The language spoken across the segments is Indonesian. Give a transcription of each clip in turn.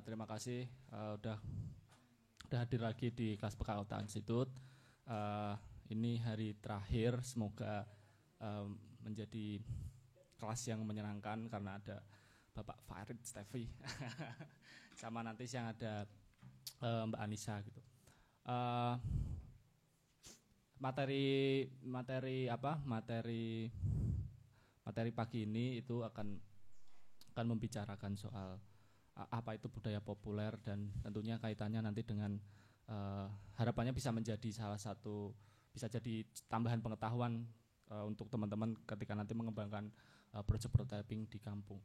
Terima kasih udah hadir lagi di kelas PKUTA Institut. Ini hari terakhir, semoga menjadi kelas yang menyenangkan karena ada Bapak Farid Stefi sama nanti siang ada Mbak Anissa gitu. Materi pagi ini itu akan membicarakan soal apa itu budaya populer dan tentunya kaitannya nanti dengan harapannya bisa menjadi bisa jadi tambahan pengetahuan untuk teman-teman ketika nanti mengembangkan proyek prototyping di kampung.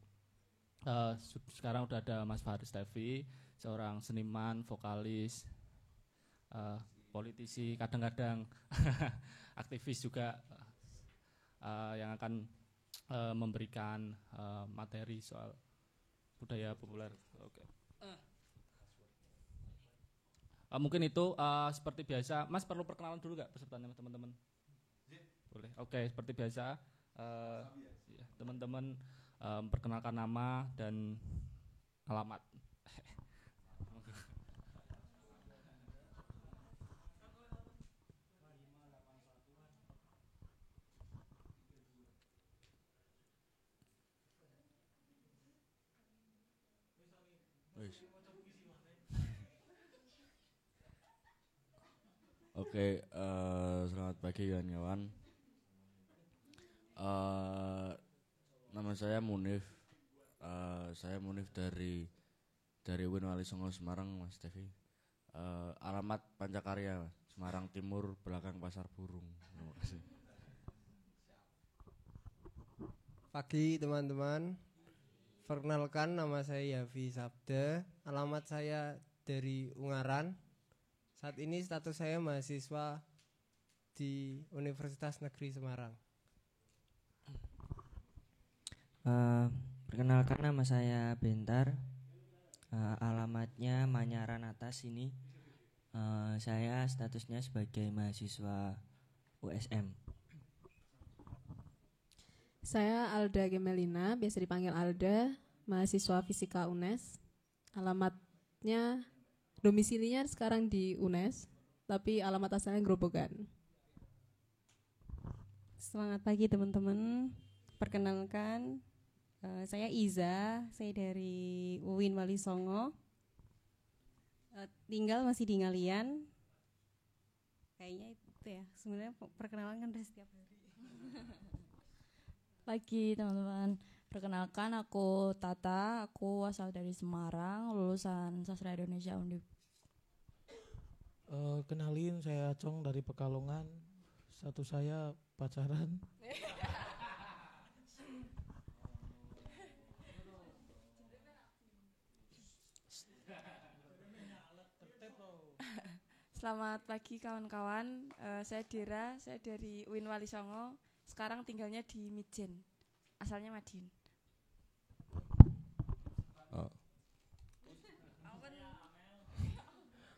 Sekarang udah ada Mas Farid Stefi, seorang seniman, vokalis, politisi, kadang-kadang aktivis juga, yang akan memberikan materi soal budaya populer. Oke. Mungkin itu seperti biasa. Mas perlu perkenalan dulu nggak pesertanya teman-teman? Boleh. Oke, seperti biasa ya, teman-teman perkenalkan nama dan alamat. Oke, selamat pagi kawan-kawan. Nama saya Munif. Saya Munif dari UIN Wali Songo Semarang, Mas Devi. Alamat Pancakarya, Semarang Timur, belakang Pasar Burung. Terima kasih. Pagi teman-teman. Perkenalkan, nama saya Yafi Sabda. Alamat saya dari Ungaran. Saat ini status saya mahasiswa di Universitas Negeri Semarang. Perkenalkan, nama saya Bentar. Alamatnya Manyaran Atas ini. Saya statusnya sebagai mahasiswa USM. Saya Alda Gemelina, biasa dipanggil Alda, mahasiswa Fisika UNES. Alamatnya, domisilinya sekarang di UNES, tapi alamat asalnya Grobogan. Selamat pagi teman-teman. Perkenalkan, saya Iza, saya dari UIN Wali Songo. Tinggal masih di Ngalian. Kayaknya itu ya. Sebenarnya perkenalan kan udah setiap hari. Pagi teman-teman. Perkenalkan, aku Tata, aku asal dari Semarang, lulusan Sastra Indonesia Undip. Kenalin, saya Acong dari Pekalongan. Status saya pacaran. Selamat pagi kawan-kawan, saya Dira, saya dari UIN Wali Songo. Sekarang tinggalnya di Mijen, asalnya Madiun.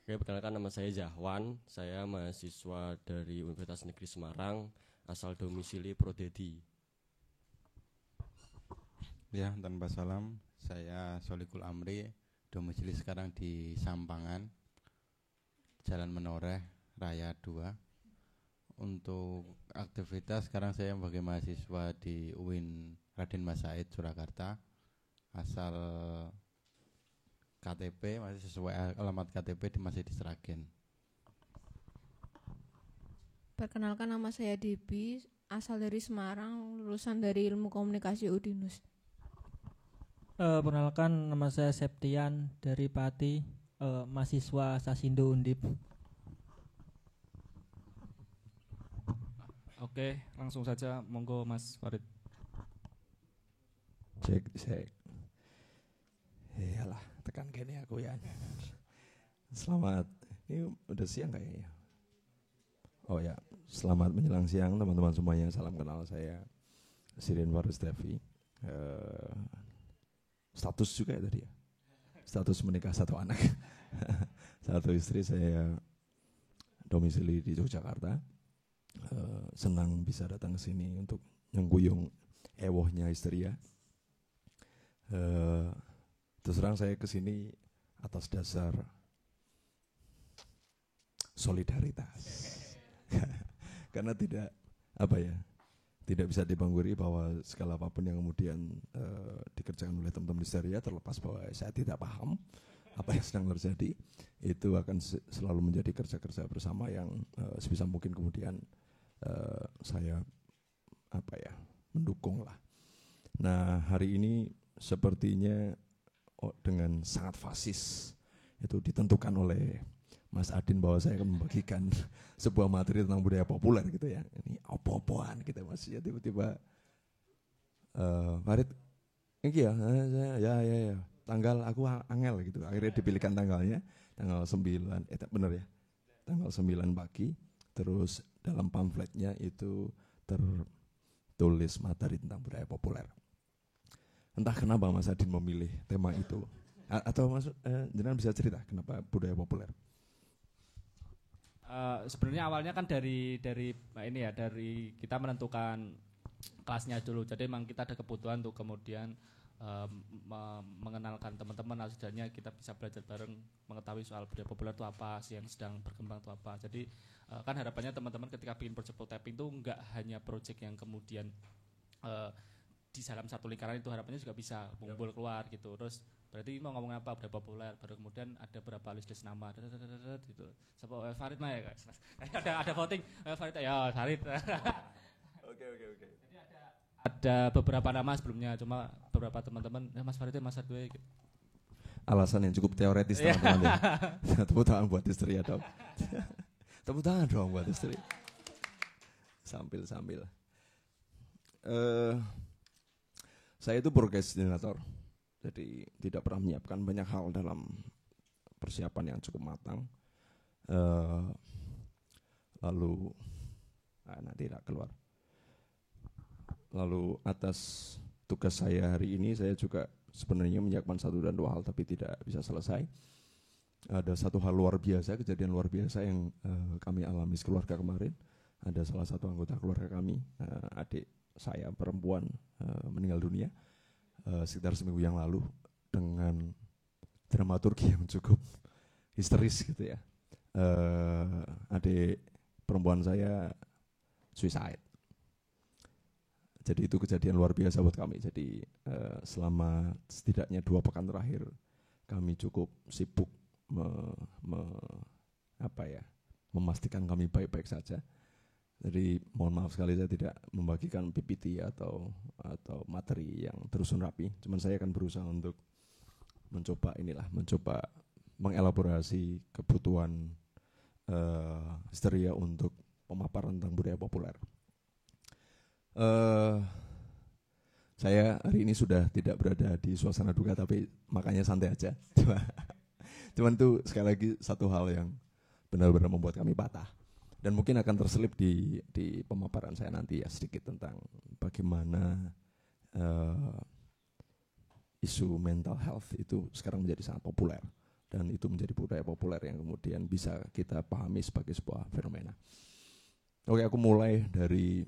Oke, perkenalkan, nama saya Zahwan. Saya mahasiswa dari Universitas Negeri Semarang, asal domisili Prodedi. Ya, tanpa salam. Saya Solikul Amri, domisili sekarang di Sampangan, Jalan Menoreh, Raya 2. Untuk aktivitas sekarang saya sebagai mahasiswa di UIN Raden Mas Said Surakarta, asal KTP masih sesuai alamat KTP masih di Sragen. Perkenalkan, nama saya Debi, asal dari Semarang, lulusan dari Ilmu Komunikasi UDINUS. Perkenalkan, nama saya Septian dari Pati, mahasiswa Sasindo Undip. Oke, langsung saja, monggo Mas Farid. Cek. Iyalah, tekan gini aku ya. Selamat, ini udah siang kayaknya. Oh ya, selamat menjelang siang teman-teman semuanya. Salam kenal, saya Sirin Farid Stefi. Status juga ya tadi ya. Status menikah 1 anak. 1 istri, saya domisili di Yogyakarta. Senang bisa datang ke sini untuk nyengguyung ewohnya Histeria. Terus terang saya ke sini atas dasar solidaritas. Karena tidak bisa dipungkiri bahwa segala apapun yang kemudian dikerjakan oleh teman-teman histeria, terlepas bahwa saya tidak paham apa yang sedang terjadi, itu akan selalu menjadi kerja-kerja bersama yang sebisa mungkin kemudian saya mendukung lah. Nah, hari ini sepertinya dengan sangat fasis itu ditentukan oleh Mas Adin bahwa saya akan membagikan sebuah materi tentang budaya populer gitu ya. Ini apa-apaan kita masih ya, tiba-tiba Farid ini ya tanggal aku angel gitu. Akhirnya dipilihkan tanggalnya tanggal 9 benar ya. Tanggal 9 pagi, terus dalam pamfletnya itu tertulis materi tentang budaya populer. Entah kenapa Mas Adin memilih tema itu. Atau jenengan bisa cerita kenapa budaya populer? Sebenarnya awalnya kan dari kita menentukan kelasnya dulu. Jadi memang kita ada kebutuhan untuk kemudian mengenalkan teman-teman, setidaknya kita bisa belajar bareng, mengetahui soal budaya populer itu apa sih, yang sedang berkembang itu apa. Jadi kan harapannya teman-teman ketika bikin project tapping itu enggak hanya project yang kemudian di dalam satu lingkaran, itu harapannya juga bisa mengumpul keluar gitu. Terus berarti mau ngomong apa budaya populer, baru kemudian ada berapa list nama gitu. Siapa Farid mah ya guys. Ada voting Farid ya Farid. Oke. Jadi ada beberapa nama sebelumnya, cuma beberapa teman-teman Mas Farid Mas Adwe gitu. Alasan yang cukup teoretis teman-teman ya. Tepuk tangan buat istri ya dong. Tepuk tangan dong buat istri. Sambil. Saya itu prokrastinator, jadi tidak pernah menyiapkan banyak hal dalam persiapan yang cukup matang. Lalu nanti tidak keluar. Lalu atas tugas saya hari ini, saya juga sebenarnya menyiapkan 1 dan 2 hal, tapi tidak bisa selesai. Ada satu hal luar biasa, kejadian luar biasa yang kami alami sekeluarga kemarin. Ada salah satu anggota keluarga kami, adik saya perempuan, meninggal dunia sekitar seminggu yang lalu dengan dramaturgi yang cukup histeris gitu ya. Adik perempuan saya suicide. Jadi itu kejadian luar biasa buat kami. Jadi selama setidaknya 2 pekan terakhir kami cukup sibuk memastikan kami baik-baik saja. Jadi mohon maaf sekali saya tidak membagikan PPT atau materi yang terusun rapi. Cuman saya akan berusaha untuk mencoba mengelaborasi kebutuhan histeria untuk pemaparan tentang budaya populer. Saya hari ini sudah tidak berada di suasana duka, tapi makanya santai aja. Cuman itu sekali lagi satu hal yang benar-benar membuat kami patah. Dan mungkin akan terselip di pemaparan saya nanti ya, sedikit tentang bagaimana isu mental health itu sekarang menjadi sangat populer, dan itu menjadi budaya populer yang kemudian bisa kita pahami sebagai sebuah fenomena. Oke, aku mulai dari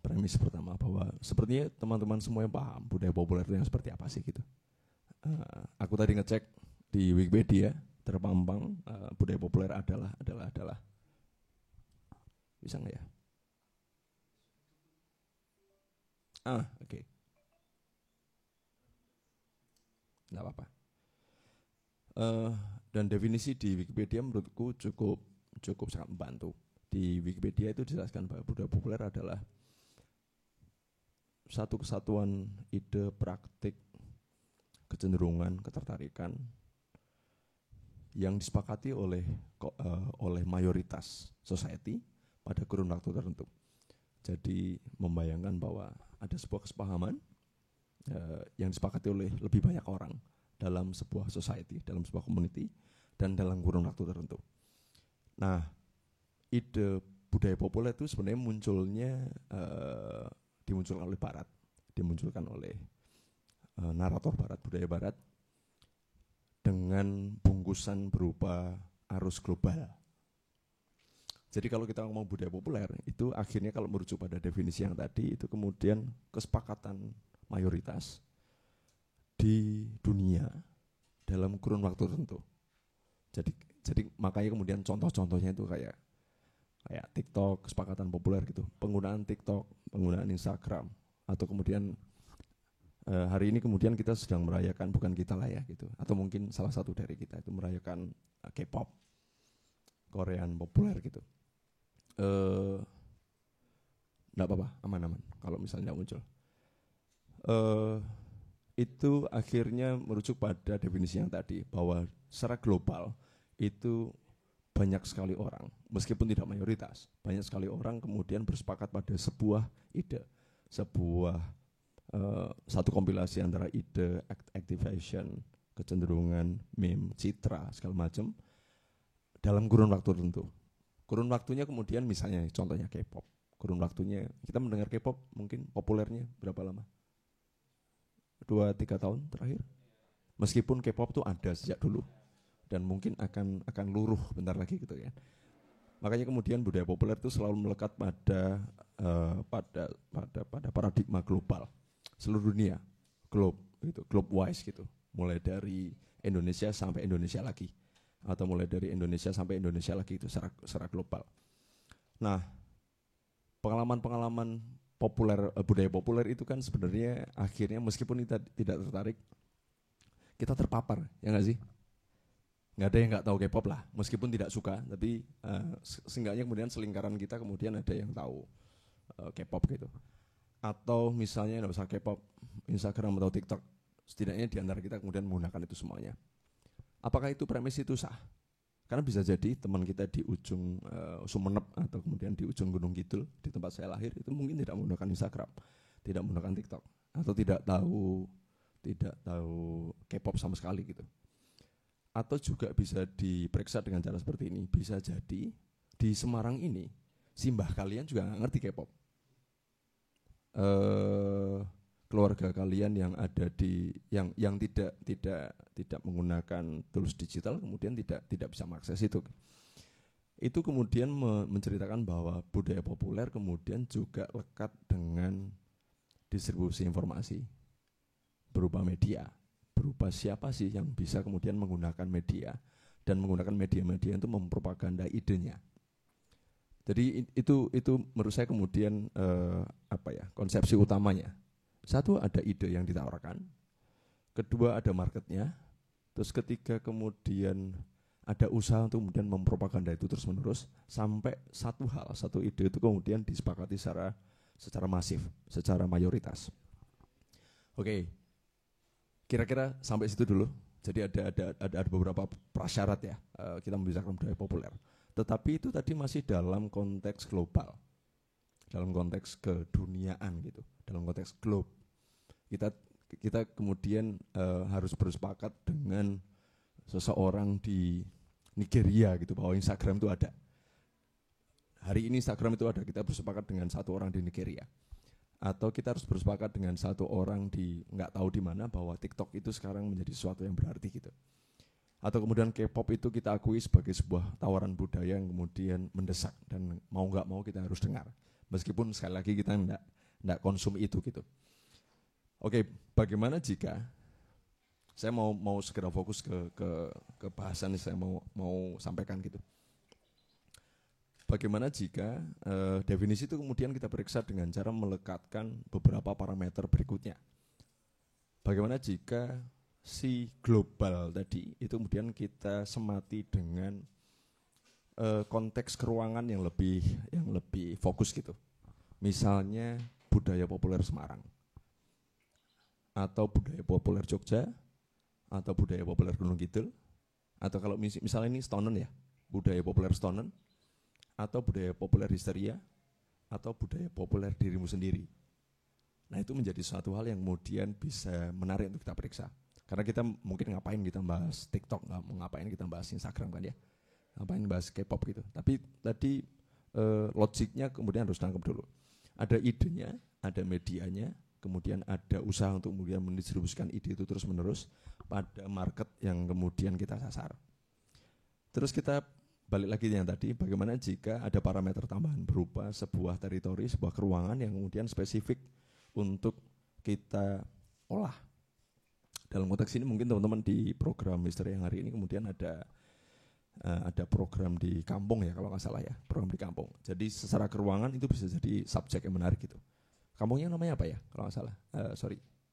premis pertama, bahwa sepertinya teman-teman semua yang paham budaya populer itu yang seperti apa sih gitu. Aku tadi ngecek di Wikipedia, terpampang budaya populer adalah bisa nggak ya? Oke. Nggak apa-apa. Dan definisi di Wikipedia menurutku cukup sangat membantu. Di Wikipedia itu dijelaskan bahwa budaya populer adalah satu kesatuan ide, praktik, kecenderungan, ketertarikan yang disepakati oleh mayoritas society pada kurun waktu tertentu. Jadi membayangkan bahwa ada sebuah kesepahaman yang disepakati oleh lebih banyak orang dalam sebuah society, dalam sebuah community, dan dalam kurun waktu tertentu. Nah, ide budaya populer itu sebenarnya dimunculkan oleh Barat, dimunculkan oleh narator Barat, budaya Barat, dengan bungkusan berupa arus global. Jadi kalau kita ngomong budaya populer, itu akhirnya kalau merujuk pada definisi yang tadi, itu kemudian kesepakatan mayoritas di dunia dalam kurun waktu tertentu. Jadi makanya kemudian contoh-contohnya itu kayak TikTok, kesepakatan populer gitu, penggunaan TikTok, penggunaan Instagram, atau kemudian hari ini kemudian kita sedang merayakan, bukan kita lah ya gitu, atau mungkin salah satu dari kita itu merayakan K-pop, Korean populer gitu. Nggak apa-apa, aman-aman kalau misalnya muncul. Itu akhirnya merujuk pada definisi yang tadi, bahwa secara global itu banyak sekali orang, meskipun tidak mayoritas, banyak sekali orang kemudian bersepakat pada sebuah ide, satu kompilasi antara ide, activation, kecenderungan, meme, citra, segala macam dalam kurun waktu tertentu. Kurun waktunya kemudian misalnya contohnya K-pop. Kurun waktunya kita mendengar K-pop mungkin populernya berapa lama? 2-3 tahun terakhir. Meskipun K-pop itu ada sejak dulu dan mungkin akan luruh bentar lagi gitu ya. Makanya kemudian budaya populer itu selalu melekat pada paradigma global, seluruh dunia, globe wise gitu, mulai dari Indonesia sampai Indonesia lagi, atau mulai dari Indonesia sampai Indonesia lagi itu secara global. Nah, pengalaman populer, budaya populer itu kan sebenarnya akhirnya meskipun kita tidak tertarik, kita terpapar, ya nggak sih? Nggak ada yang nggak tahu K-pop lah, meskipun tidak suka, tapi seenggaknya kemudian selingkaran kita kemudian ada yang tahu K-pop gitu. Atau misalnya nggak usah K-pop, Instagram atau TikTok, setidaknya di antara kita kemudian menggunakan itu semuanya. Apakah itu premis itu sah? Karena bisa jadi teman kita di ujung Sumeneb atau kemudian di ujung Gunung Kidul di tempat saya lahir itu mungkin tidak menggunakan Instagram, tidak menggunakan TikTok, atau tidak tahu K-pop sama sekali gitu. Atau juga bisa diperiksa dengan cara seperti ini, bisa jadi di Semarang ini simbah kalian juga nggak ngerti K-pop. Keluarga kalian yang ada di yang tidak menggunakan tools digital kemudian tidak bisa mengakses itu. Itu kemudian menceritakan bahwa budaya populer kemudian juga lekat dengan distribusi informasi berupa media, berupa siapa sih yang bisa kemudian menggunakan media dan menggunakan media-media itu mempropaganda idenya. Jadi itu menurut saya kemudian konsepsi utamanya. Satu, ada ide yang ditawarkan, kedua ada marketnya, terus ketiga kemudian ada usaha untuk kemudian mempropaganda itu terus menerus sampai satu ide itu kemudian disepakati secara masif, secara mayoritas. Oke, kira-kira sampai situ dulu. Jadi ada beberapa prasyarat ya kita membicarakan budaya populer. Tetapi itu tadi masih dalam konteks global, dalam konteks keduniaan gitu, dalam konteks globe. Kita kemudian harus bersepakat dengan seseorang di Nigeria gitu bahwa Instagram itu ada. Hari ini Instagram itu ada, kita bersepakat dengan satu orang di Nigeria. Atau kita harus bersepakat dengan satu orang di nggak tahu di mana bahwa TikTok itu sekarang menjadi sesuatu yang berarti gitu. Atau kemudian K-pop itu kita akui sebagai sebuah tawaran budaya yang kemudian mendesak dan mau nggak mau kita harus dengar. Meskipun sekali lagi kita nggak konsum itu gitu. Oke, bagaimana jika saya mau segera fokus ke bahasan yang saya mau sampaikan gitu. Bagaimana jika definisi itu kemudian kita periksa dengan cara melekatkan beberapa parameter berikutnya. Bagaimana jika si global tadi itu kemudian kita semati dengan konteks keruangan yang lebih fokus gitu. Misalnya budaya populer Semarang, atau budaya populer Jogja, atau budaya populer Gunung Kidul, atau kalau misalnya ini Stonen ya, budaya populer Stonen, atau budaya populer histeria, atau budaya populer dirimu sendiri. Nah itu menjadi suatu hal yang kemudian bisa menarik untuk kita periksa. Karena kita mungkin ngapain kita bahas TikTok, ngapain kita bahas Instagram kan ya, ngapain bahas K-pop gitu. Tapi tadi logiknya kemudian harus tangkap dulu. Ada idenya, ada medianya, kemudian ada usaha untuk kemudian mendistribusikan ide itu terus menerus pada market yang kemudian kita sasar. Terus kita balik lagi yang tadi, bagaimana jika ada parameter tambahan berupa sebuah teritori, sebuah keruangan yang kemudian spesifik untuk kita olah dalam konteks ini mungkin teman-teman di program Misteri yang hari ini kemudian ada program di kampung ya kalau nggak salah ya, program di kampung. Jadi secara keuangan itu bisa jadi subjek yang menarik gitu. Kampungnya namanya apa ya kalau nggak salah?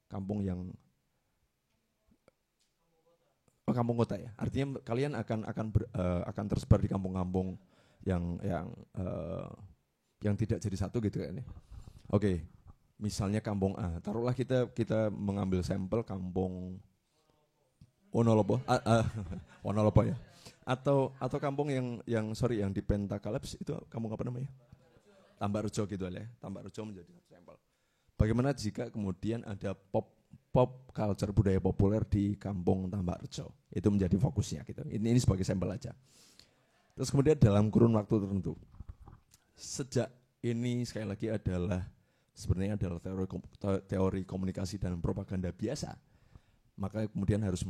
Kampung yang kampung kota ya. Artinya kalian akan tersebar di kampung-kampung yang tidak jadi satu gitu kan ya. Oke. Misalnya kampung A, taruhlah kita mengambil sampel kampung Wonolopo, Wonolopo ya. Atau kampung yang di Pentakalaps itu kampung apa namanya? Tambarrejo gitu ya. Tambarrejo menjadi sampel. Bagaimana jika kemudian ada pop culture budaya populer di kampung Tambarrejo? Itu menjadi fokusnya gitu. Ini sebagai sampel aja. Terus kemudian dalam kurun waktu tertentu. Sejak ini sekali lagi sebenarnya adalah teori komunikasi dan propaganda biasa, maka kemudian harus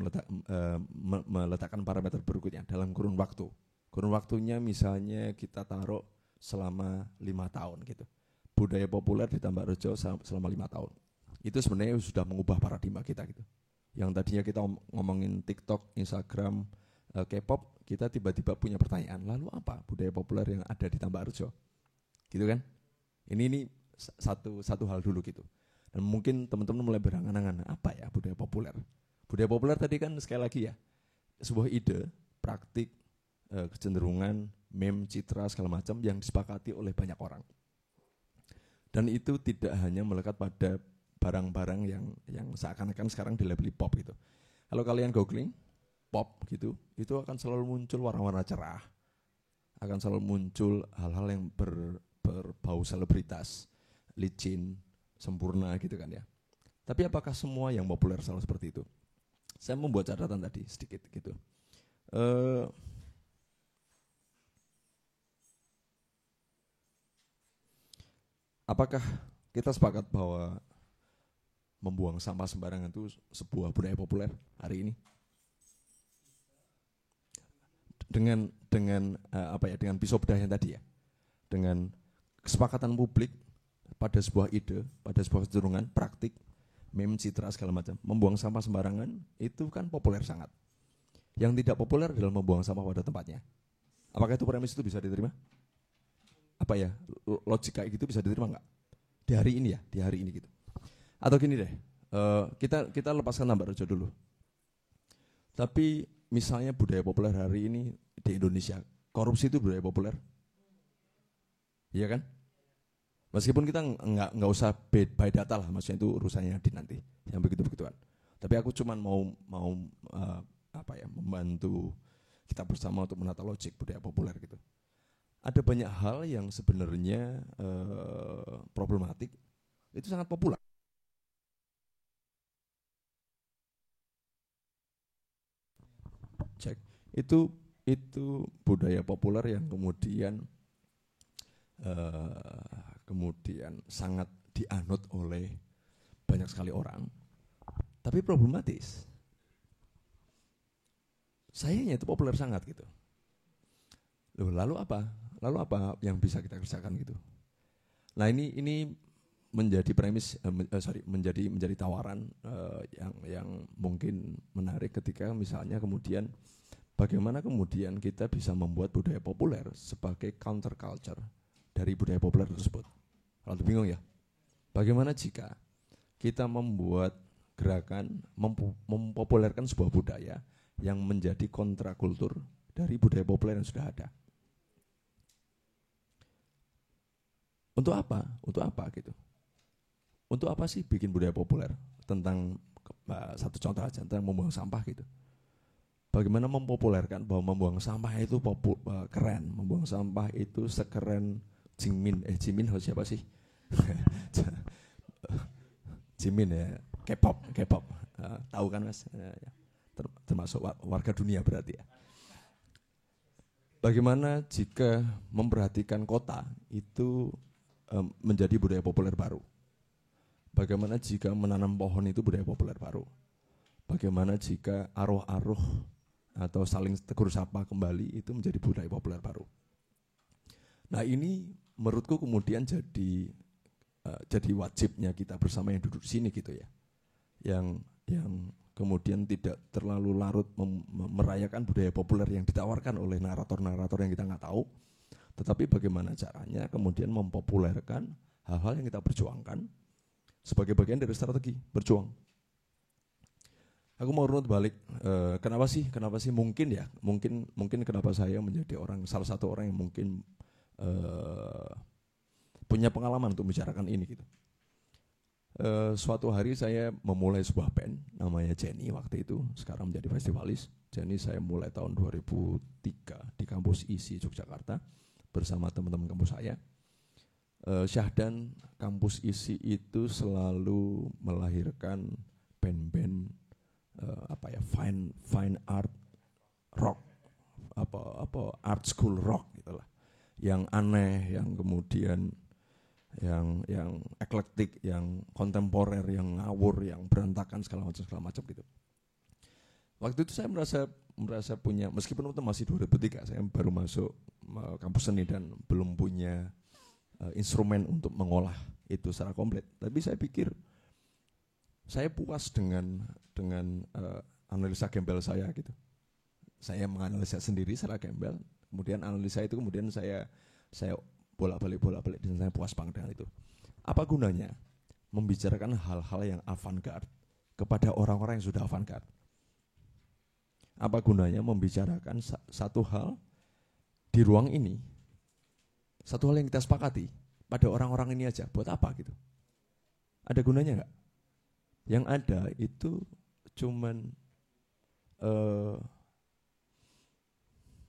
meletakkan parameter berikutnya dalam kurun waktu. Kurun waktunya misalnya kita taruh selama 5 tahun gitu. Budaya populer di Tambarrejo selama 5 tahun. Itu sebenarnya sudah mengubah paradigma kita gitu. Yang tadinya kita ngomongin TikTok, Instagram, K-pop, kita tiba-tiba punya pertanyaan, lalu apa budaya populer yang ada di Tambarrejo? Gitu kan? Ini satu hal dulu gitu. Dan mungkin teman-teman mulai berangan-angan, apa ya budaya populer? Budaya populer tadi kan sekali lagi ya, sebuah ide, praktik, kecenderungan, meme, citra, segala macam yang disepakati oleh banyak orang. Dan itu tidak hanya melekat pada barang-barang yang seakan-akan sekarang dilabeli pop gitu. Kalau kalian googling pop gitu, itu akan selalu muncul warna-warna cerah, akan selalu muncul hal-hal yang berbau selebritas, licin, sempurna gitu kan ya. Tapi apakah semua yang populer selalu seperti itu? Saya membuat catatan tadi sedikit gitu. Apakah kita sepakat bahwa membuang sampah sembarangan itu sebuah budaya populer hari ini? Dengan pisau bedah yang tadi ya. Dengan kesepakatan publik pada sebuah ide, pada sebuah kecenderungan, praktik, meme, citra, segala macam. Membuang sampah sembarangan itu kan populer sangat. Yang tidak populer adalah membuang sampah pada tempatnya. Apakah itu premis itu bisa diterima? Apa ya, logika gitu bisa diterima nggak? Di hari ini ya, di hari ini gitu. Atau gini deh, kita lepaskan Tambarrejo dulu. Tapi misalnya budaya populer hari ini di Indonesia, korupsi itu budaya populer. Iya kan? Meskipun kita nggak usah by data lah, maksudnya itu urusannya di nanti yang begitu-begituan. Tapi aku cuman mau membantu kita bersama untuk menata logik budaya populer gitu. Ada banyak hal yang sebenarnya problematik, itu sangat populer. Cek itu budaya populer yang kemudian sangat dianut oleh banyak sekali orang, tapi problematis. Sayangnya itu populer sangat gitu. Lalu apa yang bisa kita kerjakan gitu? Nah ini menjadi premis, menjadi tawaran yang mungkin menarik ketika misalnya kemudian bagaimana kemudian kita bisa membuat budaya populer sebagai counter culture dari budaya populer tersebut. Kalau bingung ya, bagaimana jika kita membuat gerakan mempopulerkan sebuah budaya yang menjadi kontrakultur dari budaya populer yang sudah ada. Untuk apa? Untuk apa gitu? Untuk apa sih bikin budaya populer? Tentang satu contoh aja, tentang membuang sampah gitu. Bagaimana mempopulerkan bahwa membuang sampah itu keren, membuang sampah itu sekeren Jimin siapa sih? Jimin ya, K-pop. Tahu kan Mas? Termasuk warga dunia berarti ya. Bagaimana jika memperhatikan kota itu menjadi budaya populer baru? Bagaimana jika menanam pohon itu budaya populer baru? Bagaimana jika aruh-aruh atau saling tegur sapa kembali itu menjadi budaya populer baru? Nah ini menurutku kemudian jadi wajibnya kita bersama yang duduk di sini gitu ya, yang kemudian tidak terlalu larut merayakan budaya populer yang ditawarkan oleh narator-narator yang kita nggak tahu, tetapi bagaimana caranya kemudian mempopulerkan hal-hal yang kita perjuangkan sebagai bagian dari strategi berjuang. Aku mau runut balik, kenapa sih mungkin kenapa saya menjadi salah satu orang yang mungkin punya pengalaman untuk membicarakan ini gitu. Suatu hari saya memulai sebuah band namanya Jenny waktu itu, sekarang menjadi festivalis. Jenny saya mulai tahun 2003 di kampus ISI Yogyakarta bersama teman-teman kampus saya. Syahdan kampus ISI itu selalu melahirkan band-band fine art rock, art school rock gitulah, yang aneh, yang kemudian yang eklektik, yang kontemporer, yang ngawur, yang berantakan segala macam gitu. Waktu itu saya merasa punya, meskipun itu masih 2003, saya baru masuk kampus seni dan belum punya instrumen untuk mengolah itu secara komplit. Tapi saya pikir saya puas dengan analisa gembel saya gitu. Saya menganalisa sendiri secara gembel, kemudian analisa itu kemudian saya bolak-balik dan saya puas banget dengan itu. Apa gunanya membicarakan hal-hal yang avant-garde kepada orang-orang yang sudah avant-garde? Apa gunanya membicarakan satu hal di ruang ini, satu hal yang kita sepakati pada orang-orang ini aja, buat apa gitu? Ada gunanya nggak? Yang ada itu cuman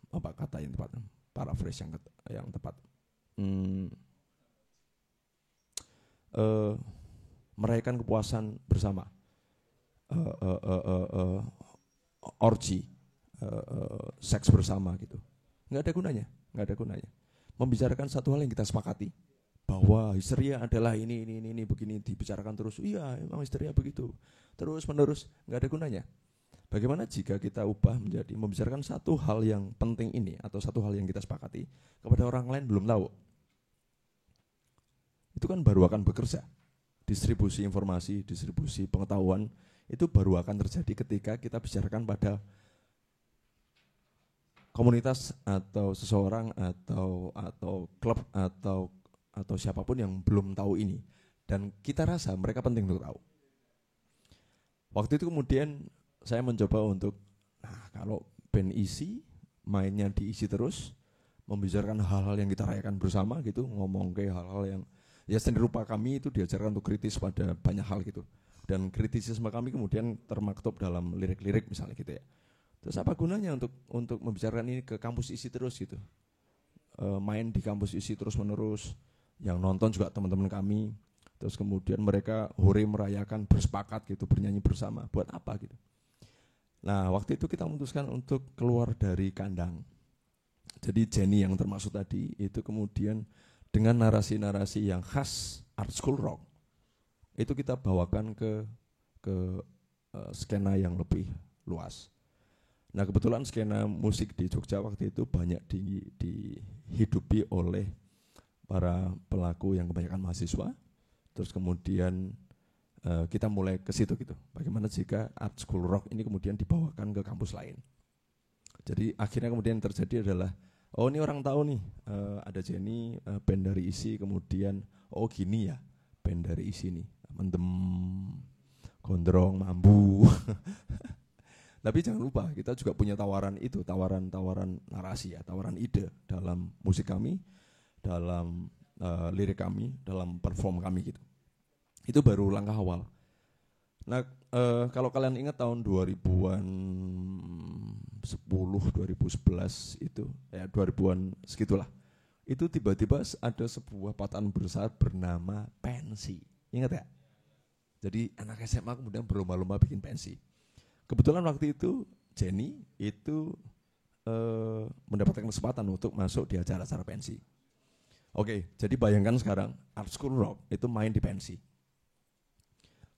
apa kata yang tepat? Paraphrase yang tepat. Merayakan kepuasan bersama, orgi, seks bersama gitu. Nggak ada gunanya. Membicarakan satu hal yang kita sepakati, bahwa histeria adalah ini begini, dibicarakan terus. Iya, memang histeria begitu. Terus menerus, nggak ada gunanya. Bagaimana jika kita ubah menjadi membicarakan satu hal yang penting ini atau satu hal yang kita sepakati kepada orang lain belum tahu? Itu kan baru akan bekerja. Distribusi informasi, distribusi pengetahuan itu baru akan terjadi ketika kita bicarakan pada komunitas atau seseorang atau klub atau siapapun yang belum tahu ini, dan kita rasa mereka penting untuk tahu. Waktu itu kemudian saya mencoba untuk, kalau band isi mainnya diisi terus, membicarakan hal-hal yang kita rayakan bersama gitu, ngomong ke hal-hal yang ya seni rupa kami itu diajarkan untuk kritis pada banyak hal gitu, dan kritisisme kami kemudian termaktub dalam lirik-lirik misalnya gitu ya. Terus apa gunanya untuk membicarakan ini ke kampus isi terus gitu, main di kampus isi terus menerus, yang nonton juga teman-teman kami, terus kemudian mereka hore merayakan, bersepakat gitu, bernyanyi bersama, buat apa gitu. Nah waktu itu kita memutuskan untuk keluar dari kandang. Jadi Jenny yang termasuk tadi itu kemudian dengan narasi-narasi yang khas art school rock itu kita bawakan ke skena yang lebih luas. Nah kebetulan skena musik di Jogja waktu itu banyak dihidupi oleh para pelaku yang kebanyakan mahasiswa. Terus kemudian kita mulai ke situ gitu. Bagaimana jika art school rock ini kemudian dibawakan ke kampus lain. Jadi akhirnya kemudian terjadi adalah, oh ini orang tahu nih, ada Jenny, band dari ISI, kemudian oh gini ya band dari ISI nih, mendem, gondrong, mambu. Tapi jangan lupa kita juga punya tawaran itu, tawaran narasi ya, tawaran ide dalam musik kami, dalam lirik kami, dalam perform kami gitu. Itu baru langkah awal. Nah kalau kalian ingat tahun 2010, 2011 itu, ya 2000-an segitulah. Itu tiba-tiba ada sebuah patahan besar bernama pensi. Ingat ya? Jadi anak SMA kemudian berlomba-lomba bikin pensi. Kebetulan waktu itu Jenny itu mendapatkan kesempatan untuk masuk di acara-acara pensi. Oke, jadi bayangkan sekarang art school rock itu main di pensi.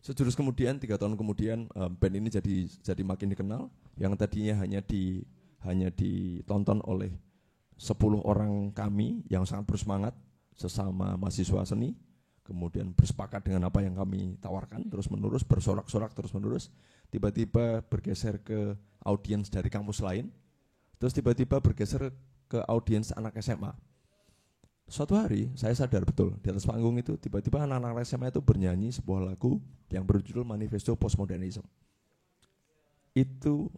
Sejurus kemudian 3 tahun kemudian band ini jadi makin dikenal. Yang tadinya hanya ditonton oleh 10 orang kami yang sangat bersemangat sesama mahasiswa seni. kemudian bersepakat dengan apa yang kami tawarkan terus-menerus, bersorak-sorak terus-menerus, tiba-tiba bergeser ke audiens dari kampus lain, terus tiba-tiba bergeser ke audiens anak SMA. Suatu hari saya sadar betul di atas panggung itu tiba-tiba anak-anak SMA itu bernyanyi sebuah lagu yang berjudul Manifesto Postmodernism. Itu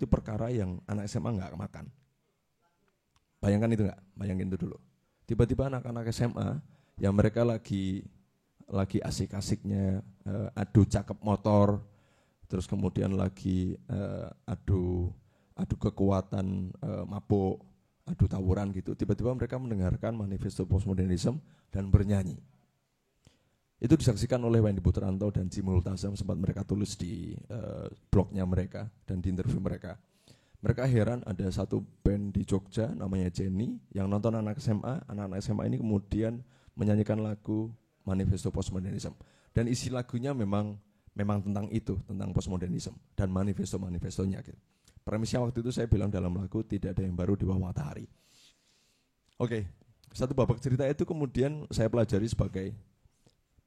perkara yang anak SMA nggak makan. Bayangkan itu nggak? Bayangin itu dulu. Tiba-tiba anak-anak SMA yang mereka lagi asik-asiknya adu cakep motor, terus kemudian lagi adu kekuatan mabuk, adu tawuran gitu, tiba-tiba mereka mendengarkan Manifesto Postmodernism dan bernyanyi. Itu disaksikan oleh Wendy Putranto dan Jim Multazam, sempat mereka tulis di blognya mereka dan di interview mereka. Mereka heran ada satu band di Jogja namanya Jenny yang nonton anak SMA ini kemudian menyanyikan lagu Manifesto Postmodernism. Dan isi lagunya memang tentang itu, tentang postmodernism dan manifesto-manifestonya gitu. Premisnya waktu itu saya bilang dalam lagu tidak ada yang baru di bawah matahari. Oke, satu babak cerita itu kemudian saya pelajari sebagai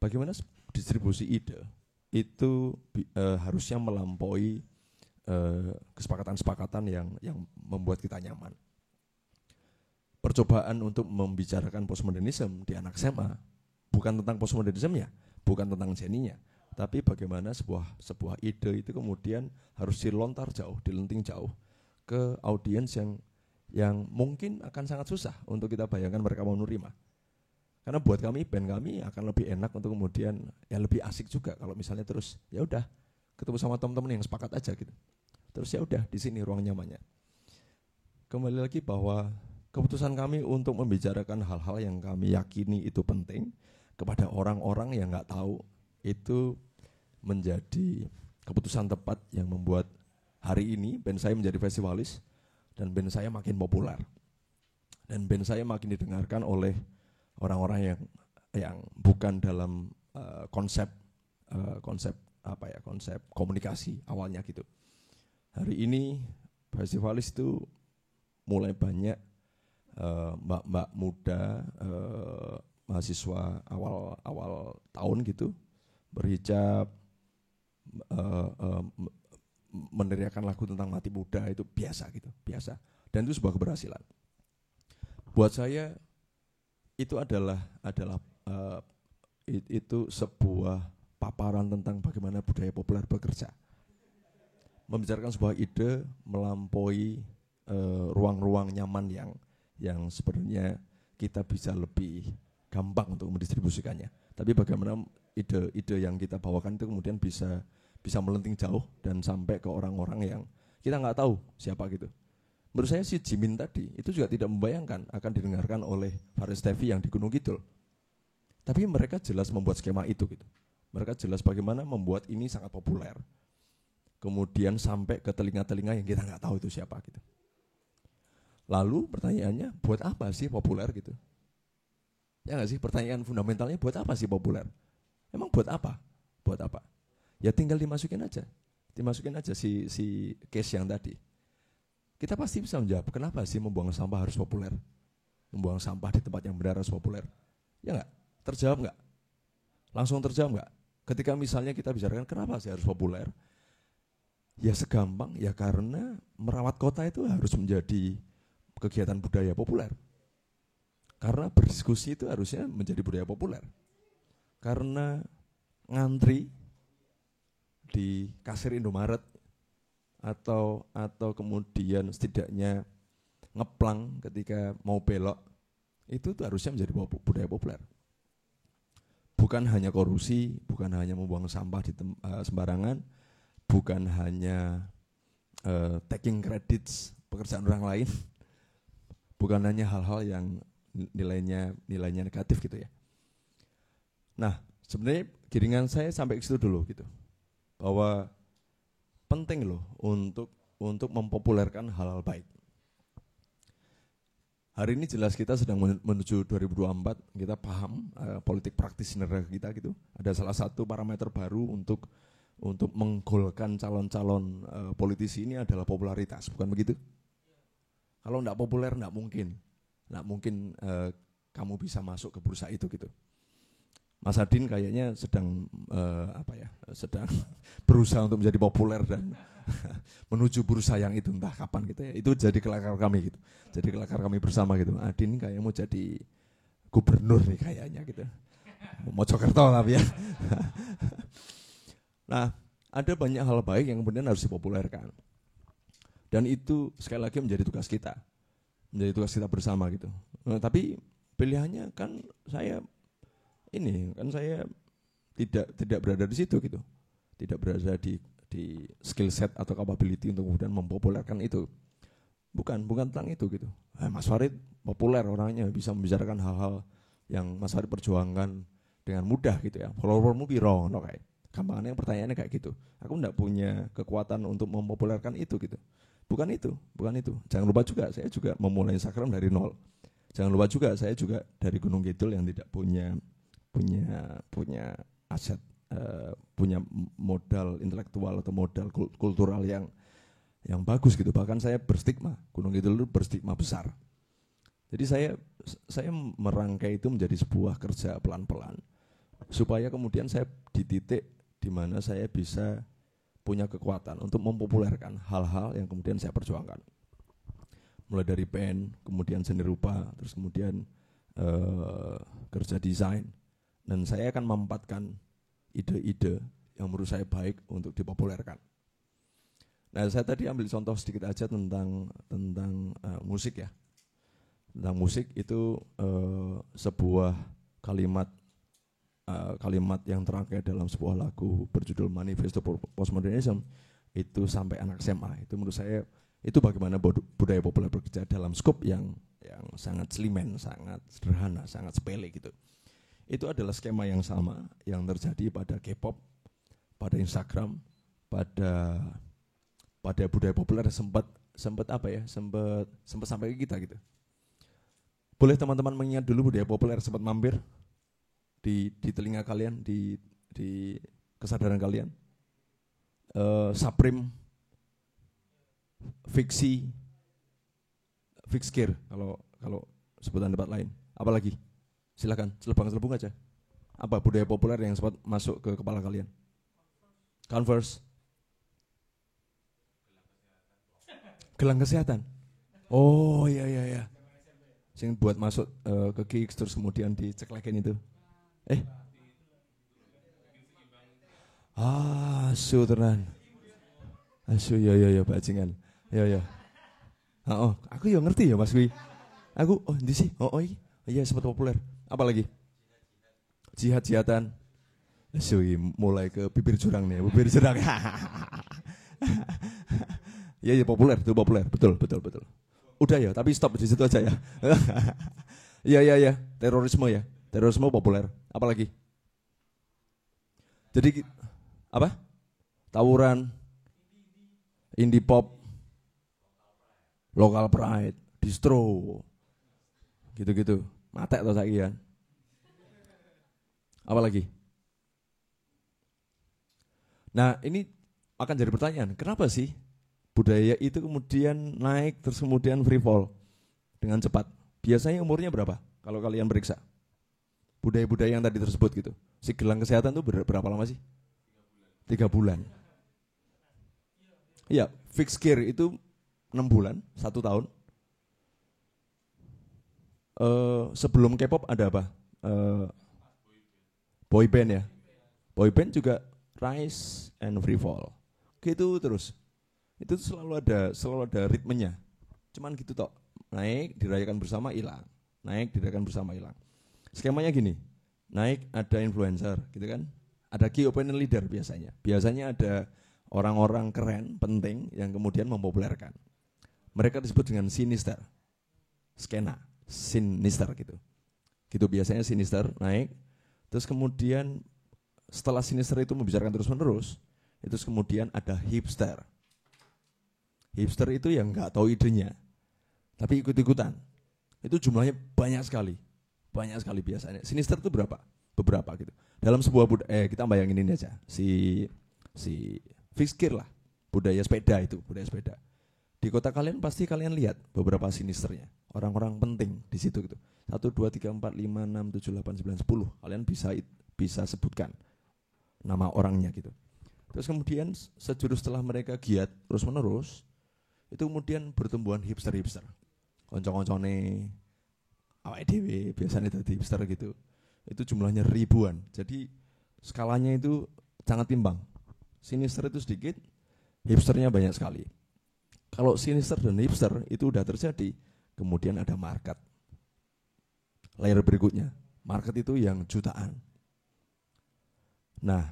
bagaimana distribusi ide itu harusnya melampaui kesepakatan-kesepakatan yang membuat kita nyaman. Percobaan untuk membicarakan postmodernism di anak SMA bukan tentang postmodernismnya, bukan tentang Jenny-nya, tapi bagaimana sebuah ide itu kemudian harus dilontar jauh, dilenting jauh ke audiens yang mungkin akan sangat susah untuk kita bayangkan mereka mau menerima. Karena buat kami, band kami akan lebih enak untuk kemudian ya lebih asik juga kalau misalnya terus ya udah ketemu sama teman-teman yang sepakat aja gitu. Terus ya udah di sini ruang nyamannya. Kembali lagi bahwa keputusan kami untuk membicarakan hal-hal yang kami yakini itu penting kepada orang-orang yang nggak tahu itu menjadi keputusan tepat yang membuat hari ini band saya menjadi festivalis dan band saya makin populer dan band saya makin didengarkan oleh orang-orang yang bukan dalam konsep komunikasi awalnya gitu. Hari ini festivalis itu mulai banyak mbak-mbak muda mahasiswa awal tahun gitu berhijab, meneriakan lagu tentang mati muda itu biasa gitu, biasa. Dan itu sebuah keberhasilan. Buat saya itu adalah itu sebuah paparan tentang bagaimana budaya populer bekerja. Membicarakan sebuah ide melampaui ruang-ruang nyaman yang sebenarnya kita bisa lebih gampang untuk mendistribusikannya. Tapi bagaimana ide-ide yang kita bawakan itu kemudian bisa melenting jauh dan sampai ke orang-orang yang kita nggak tahu siapa gitu. Menurut saya si Jimin tadi itu juga tidak membayangkan akan didengarkan oleh Faris Tevi yang di Gunung Kidul. Tapi mereka jelas membuat skema itu gitu. Mereka jelas bagaimana membuat ini sangat populer. Kemudian sampai ke telinga-telinga yang kita nggak tahu itu siapa gitu. Lalu pertanyaannya, buat apa sih populer gitu? Ya nggak sih, pertanyaan fundamentalnya buat apa sih populer? Emang buat apa? Buat apa? Ya tinggal dimasukin aja si case yang tadi. Kita pasti bisa menjawab, kenapa sih membuang sampah harus populer? Membuang sampah di tempat yang benar harus populer? Ya nggak? Terjawab nggak? Langsung terjawab nggak? Ketika misalnya kita bicarakan kenapa sih harus populer? Ya segampang, ya karena merawat kota itu harus menjadi kegiatan budaya populer. Karena berdiskusi itu harusnya menjadi budaya populer. Karena ngantri di kasir Indomaret atau kemudian setidaknya ngeplang ketika mau belok itu tuh harusnya menjadi budaya populer. Bukan hanya korupsi, bukan hanya membuang sampah di sembarangan, bukan hanya taking credits pekerjaan orang lain, bukan hanya hal-hal yang nilainya negatif gitu ya. Nah, sebenarnya giringan saya sampai ke situ dulu gitu. Bahwa penting loh untuk mempopulerkan hal-hal baik. Hari ini jelas kita sedang menuju 2024, kita paham politik praktis negara kita gitu. Ada salah satu parameter baru untuk menggolkan calon-calon politisi ini adalah popularitas, bukan begitu? Kalau enggak populer enggak mungkin kamu bisa masuk ke bursa itu gitu. Mas Adin kayaknya sedang sedang berusaha untuk menjadi populer dan menuju bursa yang itu entah kapan gitu ya. Itu jadi kelakar kami gitu. Jadi kelakar kami bersama gitu. Adin kayak mau jadi gubernur nih kayaknya gitu. Mojokerto tapi ya. Nah, ada banyak hal baik yang kemudian harus dipopulerkan. Dan itu sekali lagi menjadi tugas kita. Menjadi tugas kita bersama gitu. Nah, tapi pilihannya kan saya tidak berada di situ gitu. Tidak berada di skill set atau capability untuk kemudian mempopulerkan itu. Bukan tentang itu gitu. Mas Farid populer orangnya, bisa membicarakan hal-hal yang Mas Farid perjuangkan dengan mudah gitu ya. Followermu piro no kayak. Gampangannya pertanyaannya kayak gitu. Aku enggak punya kekuatan untuk mempopulerkan itu gitu. Bukan itu. Jangan lupa juga saya juga memulai Instagram dari nol. Jangan lupa juga saya juga dari Gunung Kidul yang tidak punya aset, punya modal intelektual atau modal kultural yang bagus gitu. Bahkan saya berstigma, Gunung Kidul itu berstigma besar. Jadi saya merangkai itu menjadi sebuah kerja pelan-pelan supaya kemudian saya di titik di mana saya bisa punya kekuatan untuk mempopulerkan hal-hal yang kemudian saya perjuangkan. Mulai dari band, kemudian seni rupa, terus kemudian kerja desain. Dan saya akan mempatkan ide-ide yang menurut saya baik untuk dipopulerkan. Nah, saya tadi ambil contoh sedikit aja tentang musik ya. Tentang musik itu sebuah kalimat yang terangkai dalam sebuah lagu berjudul Manifesto Postmodernism itu sampai anak SMA. Itu menurut saya itu bagaimana budaya populer bekerja dalam skop yang sangat slimen, sangat sederhana, sangat sepele gitu. Itu adalah skema yang sama yang terjadi pada K-pop, pada Instagram, pada budaya populer sempat sampai ke kita gitu. Boleh teman-teman mengingat dulu budaya populer sempat mampir di telinga kalian, di kesadaran kalian. Supreme, Fixkir kalau sebutan tempat lain. Apalagi? Silakan, selebang-selebung aja. Apa budaya populer yang sempat masuk ke kepala kalian? Converse. Gelang kesehatan. Oh iya. Sing buat masuk ke gigs terus kemudian diceklekin itu. Asu tenan. Asu ya bajingan. Ya. Aku ya ngerti ya Mas Wi. Aku endi sih? Iya sempat populer. Apa lagi? Jihad-jihatan. Asu mulai ke bibir jurang nih, bibir jurang. Iya populer, itu populer. Betul. Udah ya, tapi stop di situ aja ya. Iya. Terorisme populer. Apa lagi? Jadi apa? Tawuran, indie pop, local pride, distro, gitu-gitu. Matek atau saiki ya. Apa lagi? Nah, ini akan jadi pertanyaan. Kenapa sih budaya itu kemudian naik terus kemudian free fall dengan cepat? Biasanya umurnya berapa? Kalau kalian periksa. Budaya-budaya yang tadi tersebut gitu. Si gelang kesehatan itu berapa lama sih? 3 bulan. Iya, Fixkir itu 6 bulan, 1 tahun. Sebelum K-pop ada apa? Boy band ya. Boy band juga rise and free fall. Gitu terus. Itu selalu ada ritmenya. Cuman gitu tok. Naik dirayakan bersama hilang. Naik dirayakan bersama hilang. Skemanya gini. Naik ada influencer gitu kan. Ada key opinion leader biasanya. Biasanya ada orang-orang keren, penting yang kemudian mempopulerkan. Mereka disebut dengan sinister. Skena. Sinister gitu. Gitu biasanya sinister naik. Terus kemudian setelah sinister itu membicarakan terus-menerus, itu kemudian ada hipster. Hipster itu yang nggak tahu idenya, tapi ikut-ikutan. Itu jumlahnya banyak sekali biasanya. Sinister itu berapa? Beberapa gitu. Dalam sebuah kita bayangin ini aja, si Fixkir lah, budaya sepeda. Di kota kalian pasti kalian lihat beberapa sinisternya, orang-orang penting di situ gitu. 1, 2, 3, 4, 5, 6, 7, 8, 9, 10. Kalian bisa sebutkan nama orangnya gitu. Terus kemudian sejurus setelah mereka giat terus menerus, itu kemudian pertumbuhan hipster-hipster. Konco-koncone awake dhewe biasanya jadi hipster gitu. Itu jumlahnya ribuan. Jadi skalanya itu sangat timbang. Sinister itu sedikit, hipsternya banyak sekali. Kalau sinister dan hipster itu udah terjadi, kemudian ada market. Layer berikutnya, market itu yang jutaan. Nah,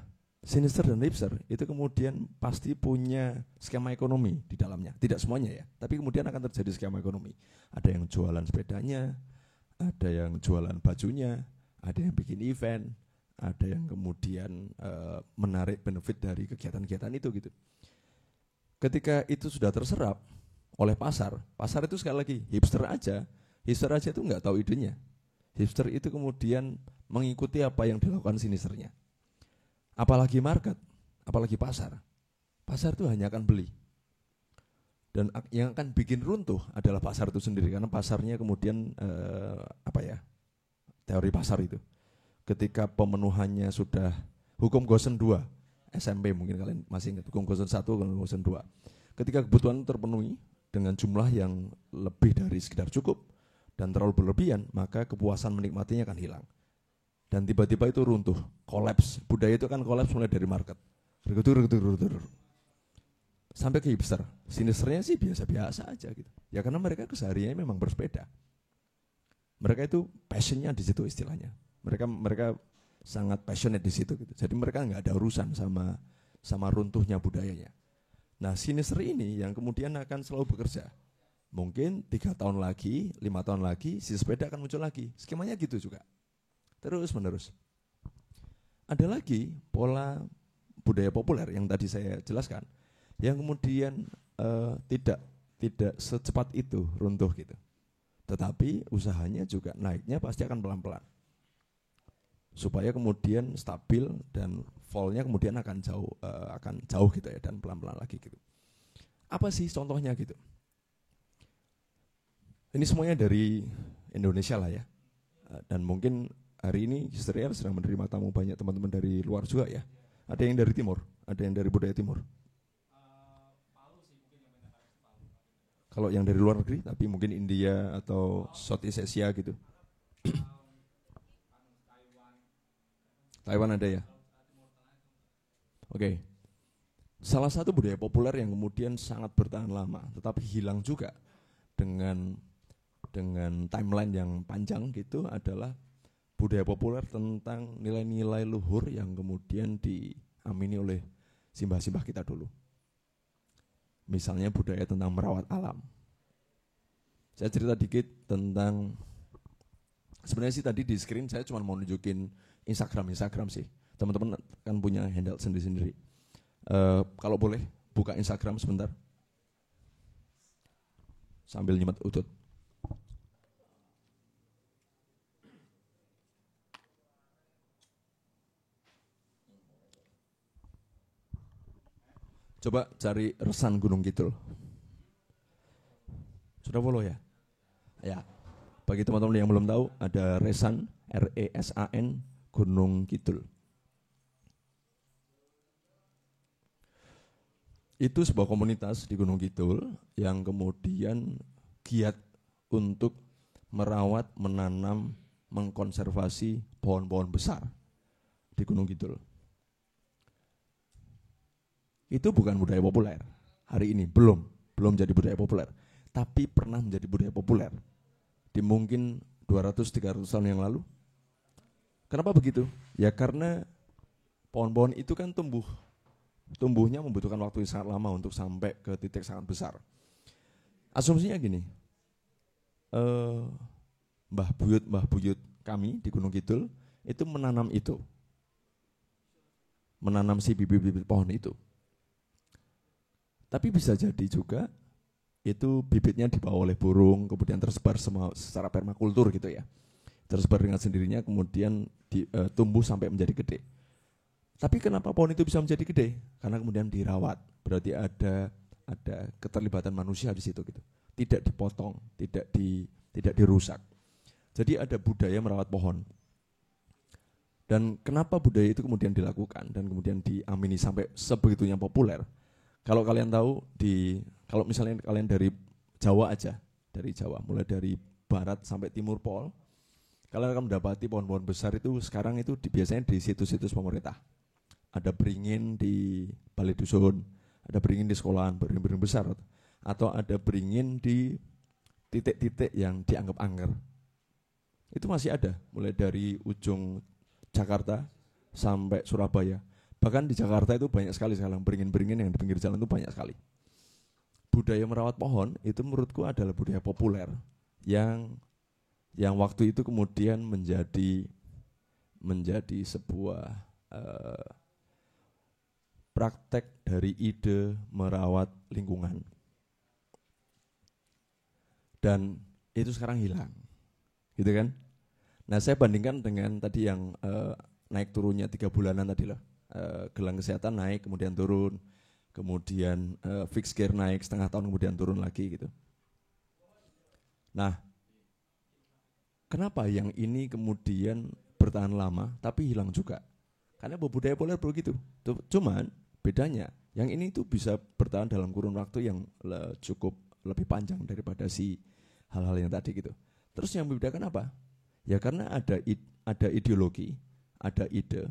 sinister dan hipster itu kemudian pasti punya skema ekonomi di dalamnya. Tidak semuanya ya, tapi kemudian akan terjadi skema ekonomi. Ada yang jualan sepedanya, ada yang jualan bajunya, ada yang bikin event, ada yang kemudian menarik benefit dari kegiatan-kegiatan itu gitu. Ketika itu sudah terserap oleh pasar itu sekali lagi hipster aja itu nggak tahu idenya. Hipster itu kemudian mengikuti apa yang dilakukan sinisternya. Apalagi market, apalagi pasar itu hanya akan beli. Dan yang akan bikin runtuh adalah pasar itu sendiri, karena pasarnya kemudian teori pasar itu. Ketika pemenuhannya sudah hukum Gosen 2, SMP mungkin kalian masih ingat, hukum Gosen 1, hukum Gosen 2. Ketika kebutuhan terpenuhi dengan jumlah yang lebih dari sekedar cukup dan terlalu berlebihan, maka kepuasan menikmatinya akan hilang. Dan tiba-tiba itu runtuh, kolaps. Budaya itu kan kolaps mulai dari market. Sampai ke hipster. Sinisternya sih biasa-biasa aja gitu. Ya karena mereka kesehariannya memang bersepeda. Mereka itu passionnya di situ istilahnya. Mereka sangat passionate di situ gitu. Jadi mereka nggak ada urusan sama runtuhnya budayanya. Nah, sinister ini yang kemudian akan selalu bekerja. Mungkin 3 tahun lagi, 5 tahun lagi, si sepeda akan muncul lagi. Skemanya gitu juga. Terus menerus. Ada lagi pola budaya populer yang tadi saya jelaskan, yang kemudian tidak secepat itu runtuh gitu. Tetapi usahanya juga naiknya pasti akan pelan-pelan. Supaya kemudian stabil dan fallnya kemudian akan jauh gitu ya, dan pelan-pelan lagi gitu. Apa sih contohnya gitu? Ini semuanya dari Indonesia lah ya. Dan mungkin hari ini Histeria sedang menerima tamu banyak teman-teman dari luar juga ya. Ada yang dari timur, ada yang dari budaya timur. Kalau yang dari luar negeri, tapi mungkin India atau Southeast Asia gitu. Taiwan ada ya? Oke. Salah satu budaya populer yang kemudian sangat bertahan lama, tetapi hilang juga dengan timeline yang panjang gitu adalah budaya populer tentang nilai-nilai luhur yang kemudian diamini oleh simbah-simbah kita dulu. Misalnya budaya tentang merawat alam. Saya cerita dikit tentang, sebenarnya sih tadi di screen saya cuma mau nunjukin Instagram sih. Teman-teman kan punya handle sendiri-sendiri. Kalau boleh buka Instagram sebentar. Sambil nyimak utut. Coba cari Resan Gunung Kidul. Sudah follow ya? Ya. Bagi teman-teman yang belum tahu, ada Resan, RESAN Gunung Kidul. Itu sebuah komunitas di Gunung Kidul yang kemudian giat untuk merawat, menanam, mengkonservasi pohon-pohon besar di Gunung Kidul. Itu bukan budaya populer. Hari ini belum jadi budaya populer, tapi pernah menjadi budaya populer di mungkin 200-300 tahun yang lalu. Kenapa begitu? Ya karena pohon-pohon itu kan tumbuhnya membutuhkan waktu yang sangat lama untuk sampai ke titik sangat besar. Asumsinya gini, mbah buyut kami di Gunung Kidul itu menanam si bibit-bibit pohon itu. Tapi bisa jadi juga itu bibitnya dibawa oleh burung, kemudian tersebar secara permakultur gitu ya. Tersebar dengan sendirinya, kemudian tumbuh sampai menjadi gede. Tapi kenapa pohon itu bisa menjadi gede? Karena kemudian dirawat. Berarti ada keterlibatan manusia di situ gitu. Tidak dipotong, tidak dirusak. Jadi ada budaya merawat pohon. Dan kenapa budaya itu kemudian dilakukan dan kemudian diamini sampai sebegitunya populer? Kalau kalian tahu kalau misalnya kalian dari Jawa aja, dari Jawa, mulai dari barat sampai timur pol, kalian akan mendapati pohon-pohon besar itu sekarang itu biasanya di situs-situs pemerintah. Ada beringin di balai dusun, ada beringin di sekolahan, beringin besar, atau ada beringin di titik-titik yang dianggap angker. Itu masih ada, mulai dari ujung Jakarta sampai Surabaya. Bahkan di Jakarta itu banyak sekali sekarang beringin-beringin yang di pinggir jalan itu banyak sekali. Budaya merawat pohon itu menurutku adalah budaya populer yang waktu itu kemudian menjadi sebuah praktek dari ide merawat lingkungan. Dan itu sekarang hilang. Gitu kan? Nah, saya bandingkan dengan tadi yang naik turunnya 3 bulanan tadi loh. Gelang kesehatan naik kemudian turun, kemudian fixed gear naik setengah tahun kemudian turun lagi gitu. Nah, kenapa yang ini kemudian bertahan lama tapi hilang juga? Karena budaya populer begitu. Cuman bedanya yang ini itu bisa bertahan dalam kurun waktu yang cukup lebih panjang daripada si hal-hal yang tadi gitu. Terus yang membedakan apa? Ya karena ada ideologi, ada ide.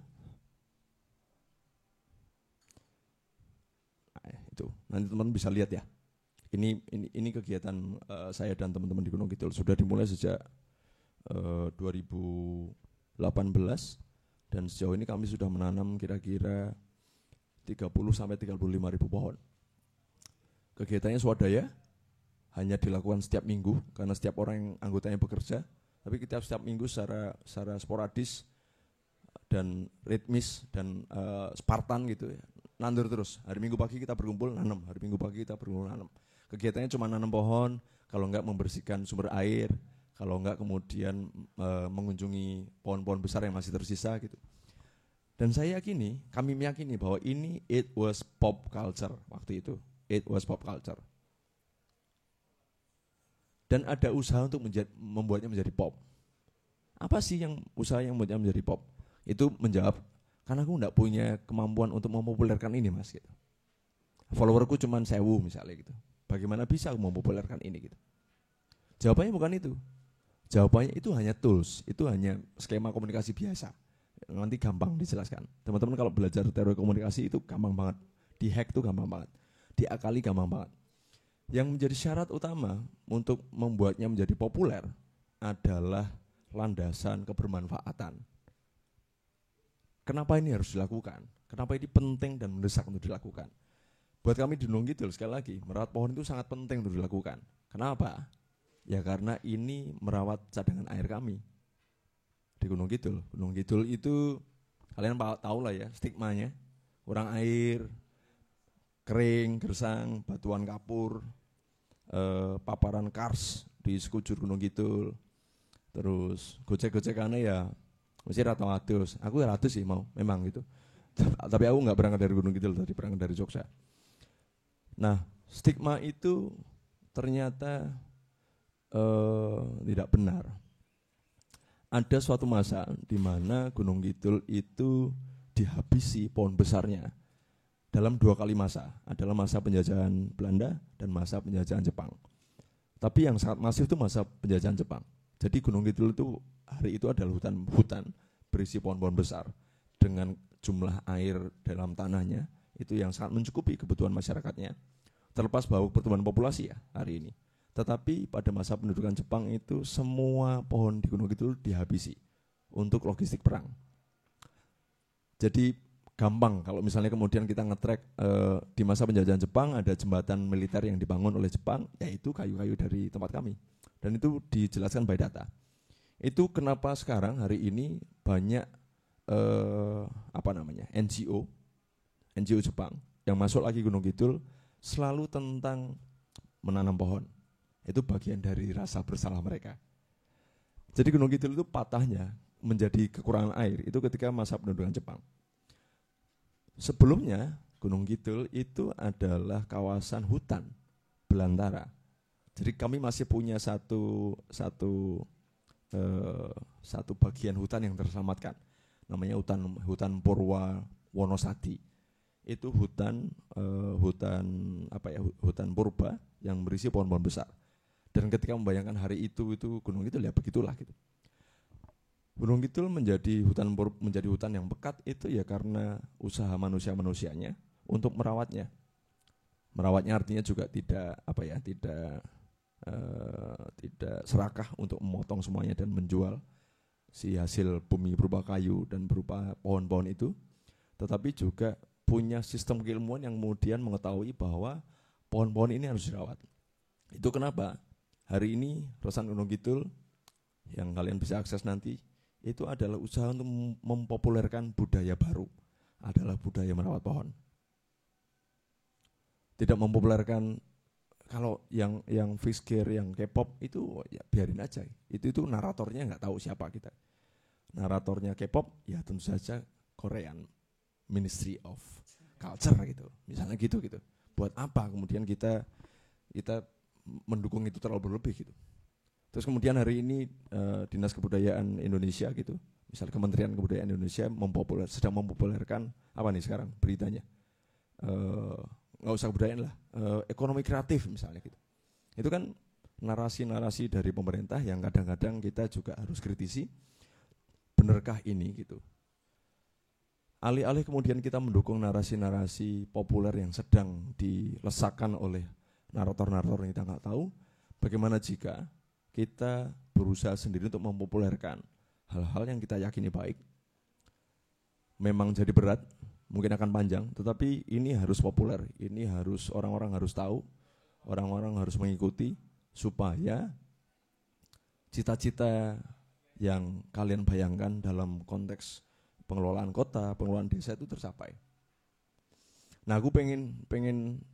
Itu nanti teman-teman bisa lihat ya. Ini kegiatan saya dan teman-teman di Gunung Kidul sudah dimulai sejak 2018 dan sejauh ini kami sudah menanam kira-kira 30 sampai 35 ribu pohon. Kegiatannya swadaya, hanya dilakukan setiap minggu karena setiap orang yang anggotanya bekerja, tapi kita setiap minggu secara sporadis dan ritmis dan Spartan gitu ya. Nandur terus. Hari Minggu pagi kita berkumpul nanam, hari Minggu pagi kita berkumpul nanam. Kegiatannya cuma nanam pohon, kalau enggak membersihkan sumber air, kalau enggak kemudian mengunjungi pohon-pohon besar yang masih tersisa gitu. Dan kami meyakini bahwa it was pop culture waktu itu. It was pop culture. Dan ada usaha untuk membuatnya menjadi pop. Apa sih usaha yang membuatnya menjadi pop? Itu menjawab, karena aku enggak punya kemampuan untuk mempopulerkan ini mas gitu. Followerku cuma 1000 misalnya gitu. Bagaimana bisa aku mempopulerkan ini gitu? Jawabannya bukan itu. Jawabannya itu hanya tools, itu hanya skema komunikasi biasa. Nanti gampang dijelaskan. Teman-teman kalau belajar teori komunikasi itu gampang banget. Di-hack itu gampang banget. Diakali gampang banget. Yang menjadi syarat utama untuk membuatnya menjadi populer adalah landasan kebermanfaatan. Kenapa ini harus dilakukan? Kenapa ini penting dan mendesak untuk dilakukan? Buat kami di Gunung Kidul sekali lagi, merawat pohon itu sangat penting untuk dilakukan. Kenapa? Ya karena ini merawat cadangan air kami di Gunung Kidul. Gunung Kidul itu kalian tahu lah ya stigmanya, kurang air, kering, gersang, batuan kapur, paparan kars di sekujur Gunung Kidul. Terus gojek-gojekannya ya mesti rata ratus. Aku ratus sih mau, memang gitu. Tapi aku nggak berangkat dari Gunung Kidul tadi, berangkat dari Jogja. Nah, stigma itu ternyata tidak benar. Ada suatu masa di mana Gunung Kidul itu dihabisi pohon besarnya dalam 2 kali masa. Adalah masa penjajahan Belanda dan masa penjajahan Jepang. Tapi yang sangat masif itu masa penjajahan Jepang. Jadi Gunung Kidul itu hari itu adalah hutan berisi pohon-pohon besar dengan jumlah air dalam tanahnya itu yang sangat mencukupi kebutuhan masyarakatnya. Terlepas bahwa pertumbuhan populasi ya hari ini. Tetapi pada masa pendudukan Jepang itu semua pohon di Gunung Kidul dihabisi untuk logistik perang. Jadi gampang kalau misalnya kemudian kita nge-track di masa penjajahan Jepang ada jembatan militer yang dibangun oleh Jepang, yaitu kayu-kayu dari tempat kami. Dan itu dijelaskan by data. Itu kenapa sekarang hari ini banyak NGO Jepang yang masuk lagi Gunung Kidul selalu tentang menanam pohon. Itu bagian dari rasa bersalah mereka. Jadi Gunung Kidul itu patahnya menjadi kekurangan air itu ketika masa pendudukan Jepang. Sebelumnya Gunung Kidul itu adalah kawasan hutan belantara. Jadi kami masih punya satu bagian hutan yang terselamatkan. namanya hutan Purwa Wonosadi. Itu hutan purba yang berisi pohon-pohon besar. Dan ketika membayangkan hari itu Gunung Kidul ya begitulah gitu. Gunung Kidul menjadi hutan yang pekat itu ya karena usaha manusianya untuk merawatnya. Merawatnya artinya juga tidak serakah untuk memotong semuanya dan menjual si hasil bumi berupa kayu dan berupa pohon-pohon itu, tetapi juga punya sistem keilmuan yang kemudian mengetahui bahwa pohon-pohon ini harus dirawat. Itu kenapa hari ini Resan Gunung Kidul yang kalian bisa akses nanti itu adalah usaha untuk mempopulerkan budaya baru, adalah budaya merawat pohon. Tidak mempopulerkan kalau yang Fiskir, yang K-pop itu ya biarin aja. Itu naratornya nggak tahu siapa kita. Naratornya K-pop ya tentu saja Korean Ministry of Culture gitu. Misalnya gitu. Buat apa kemudian kita mendukung itu terlalu berlebih gitu. Terus kemudian hari ini Dinas Kebudayaan Indonesia gitu, misal Kementerian Kebudayaan Indonesia sedang mempopulerkan apa nih sekarang beritanya? Nggak usah kebudayaan lah, ekonomi kreatif misalnya gitu. Itu kan narasi-narasi dari pemerintah yang kadang-kadang kita juga harus kritisi. Benarkah ini gitu? Alih-alih kemudian kita mendukung narasi-narasi populer yang sedang dilesakkan oleh narator-narator yang kita nggak tahu, bagaimana jika kita berusaha sendiri untuk mempopulerkan hal-hal yang kita yakini baik. Memang jadi berat, mungkin akan panjang, tetapi ini harus populer, ini harus orang-orang harus tahu, orang-orang harus mengikuti supaya cita-cita yang kalian bayangkan dalam konteks pengelolaan kota, pengelolaan desa itu tercapai. Nah, aku pengen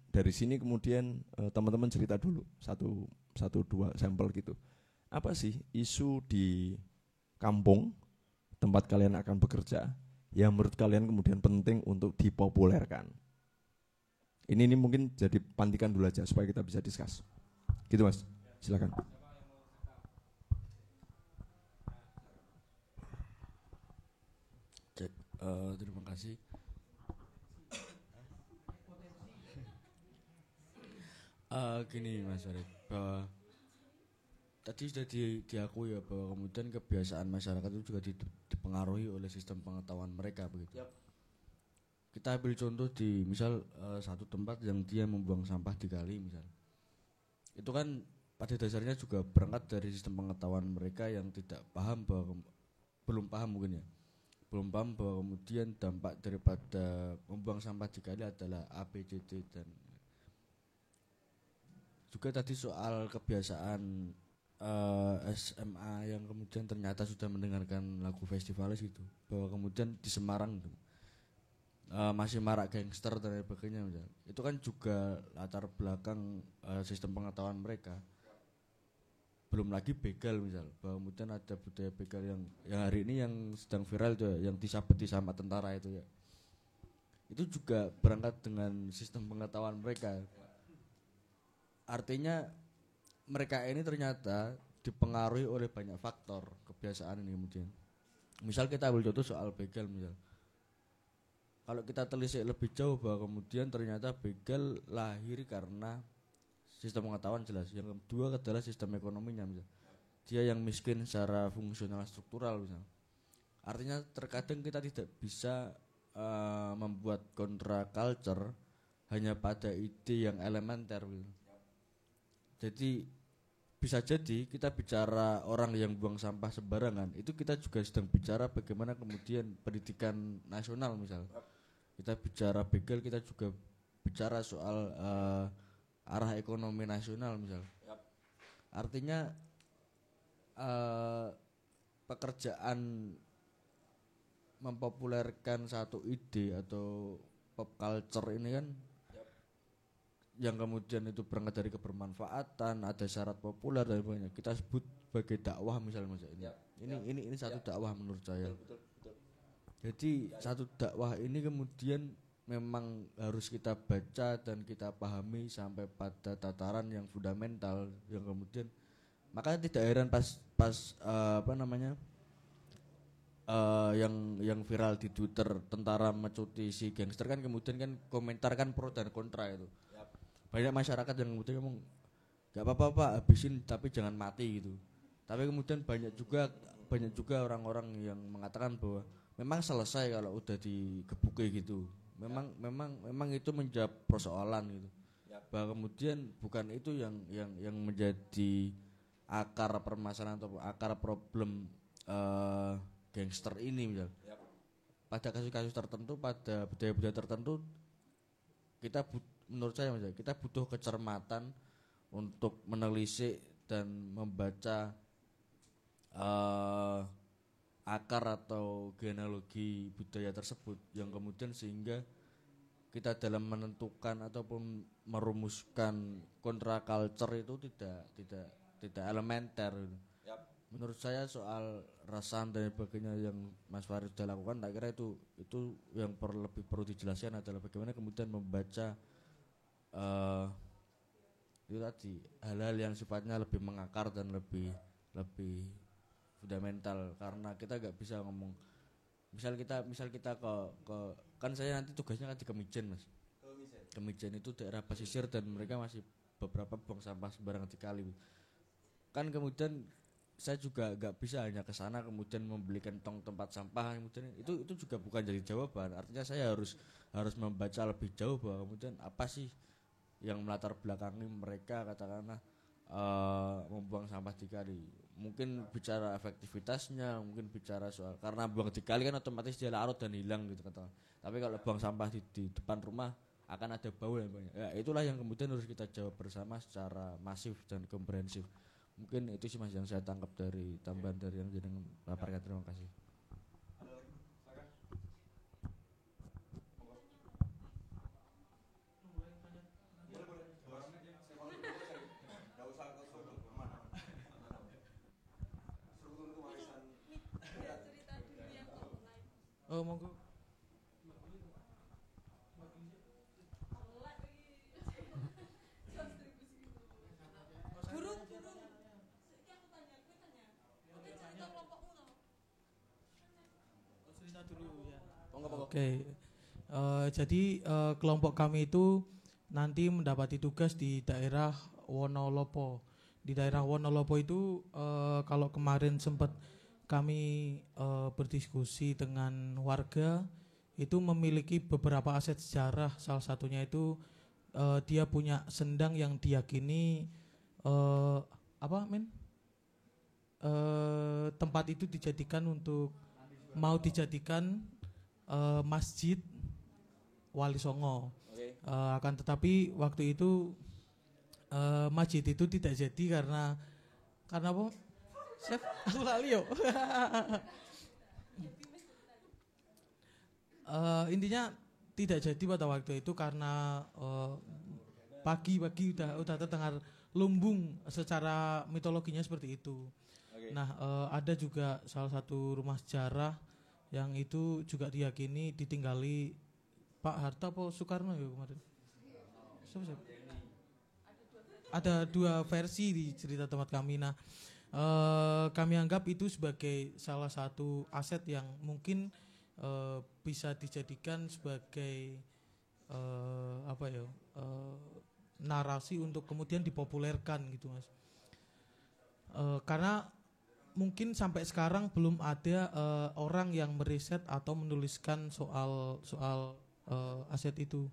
dari sini kemudian teman-teman cerita dulu satu dua sampel gitu. Apa sih isu di kampung tempat kalian akan bekerja yang menurut kalian kemudian penting untuk dipopulerkan? Ini mungkin jadi pantikan dulu aja supaya kita bisa discuss. Gitu Mas, silakan. Terima kasih. Gini Mas Farid, bahwa tadi sudah diakui ya bahwa kemudian kebiasaan masyarakat itu juga dipengaruhi oleh sistem pengetahuan mereka begitu. Yep. Kita ambil contoh di misal satu tempat yang dia membuang sampah di kali misal. Itu kan pada dasarnya juga berangkat dari sistem pengetahuan mereka yang tidak paham bahwa belum paham mungkin ya. Belum paham bahwa kemudian dampak daripada membuang sampah di kali adalah A, B, C, D dan juga tadi soal kebiasaan SMA yang kemudian ternyata sudah mendengarkan lagu festivalis gitu, bahwa kemudian di Semarang gitu, masih marak gangster dan sebagainya misal. Itu kan juga latar belakang sistem pengetahuan mereka. Belum lagi begal misal, bahwa kemudian ada budaya begal yang hari ini yang sedang viral itu ya, yang disabeti sama tentara itu ya. Itu juga berangkat dengan sistem pengetahuan mereka. Artinya mereka ini ternyata dipengaruhi oleh banyak faktor kebiasaan ini kemudian. Misal kita ambil contoh soal begal misal. Kalau kita telisik lebih jauh bahwa kemudian ternyata begal lahir karena sistem pengetahuan jelas. Yang kedua adalah sistem ekonominya misal. Dia yang miskin secara fungsional struktural misal. Artinya terkadang kita tidak bisa membuat kontra culture hanya pada ide yang elementer gitu. Jadi bisa jadi kita bicara orang yang buang sampah sembarangan, itu kita juga sedang bicara bagaimana kemudian pendidikan nasional misal. Kita bicara begal, kita juga bicara soal arah ekonomi nasional misal. Artinya pekerjaan mempopulerkan satu ide atau pop culture ini kan yang kemudian itu berangkat dari kebermanfaatan, ada syarat populer dan banyak. Kita sebut sebagai dakwah misalnya Mas. Ini satu dakwah menurut saya. Betul. Jadi satu dakwah ini kemudian memang harus kita baca dan kita pahami sampai pada tataran yang fundamental yang kemudian makanya tidak heran pas yang viral di Twitter tentara mecuti si gangster kan kemudian kan komentar kan pro dan kontra itu. Banyak masyarakat yang kemudian ngomong gak apa-apa Pak habisin tapi jangan mati gitu. Tapi kemudian banyak juga orang-orang yang mengatakan bahwa memang selesai kalau udah digebuki gitu. Memang itu menjawab persoalan gitu. Bahwa kemudian bukan itu yang menjadi akar permasalahan atau akar problem gangster ini misal. Pada kasus-kasus tertentu, pada budaya-budaya tertentu menurut saya misal, kita butuh kecermatan untuk menelisik dan membaca akar atau genealogi budaya tersebut yang kemudian sehingga kita dalam menentukan ataupun merumuskan kontra culture itu tidak elementer. Menurut saya soal rasan dan sebagainya yang Mas Farid sudah lakukan, tak kira itu yang lebih perlu dijelaskan adalah bagaimana kemudian membaca itu tadi hal-hal yang sifatnya lebih mengakar dan lebih fundamental, karena kita nggak bisa ngomong misal kita ke kan saya nanti tugasnya kan di Kemijen Mas. Kemijen itu daerah pesisir dan mereka masih beberapa buang sampah sembarangan di kali. Kan kemudian saya juga nggak bisa hanya ke sana kemudian membelikan tong tempat sampah, kemudian itu juga bukan jadi jawaban. Artinya saya harus membaca lebih jauh bahwa kemudian apa sih yang melatar belakangi mereka katakanlah membuang sampah di kali. Mungkin bicara efektivitasnya, mungkin bicara soal karena buang di kali kan otomatis dia larut dan hilang gitu katakan. Tapi kalau buang sampah di depan rumah akan ada bau yang banyak. Ya, itulah yang kemudian harus kita jawab bersama secara masif dan komprehensif. Mungkin itu sih Mas yang saya tangkap dari tambahan dari yang jenengan paparkan. Terima kasih. Oh monggo. Oke, jadi kelompok kami itu nanti mendapati tugas di daerah Wonolopo. Di daerah Wonolopo itu kalau kemarin sempat kami berdiskusi dengan warga, itu memiliki beberapa aset sejarah. Salah satunya itu dia punya sendang yang diyakini tempat itu dijadikan masjid Wali Songo. Akan tetapi waktu itu masjid itu tidak jadi karena apa? Chef, aku lali yo. Intinya tidak jadi pada waktu itu karena pagi-pagi udah terdengar lumbung, secara mitologinya seperti itu. Nah, ada juga salah satu rumah sejarah yang itu juga diyakini ditinggali Pak Harto apa Soekarno ya kemarin. Siapa? Ada dua versi di cerita tempat kami. Nah, kami anggap itu sebagai salah satu aset yang mungkin bisa dijadikan sebagai narasi untuk kemudian dipopulerkan gitu Mas. Karena mungkin sampai sekarang belum ada orang yang meriset atau menuliskan soal aset itu.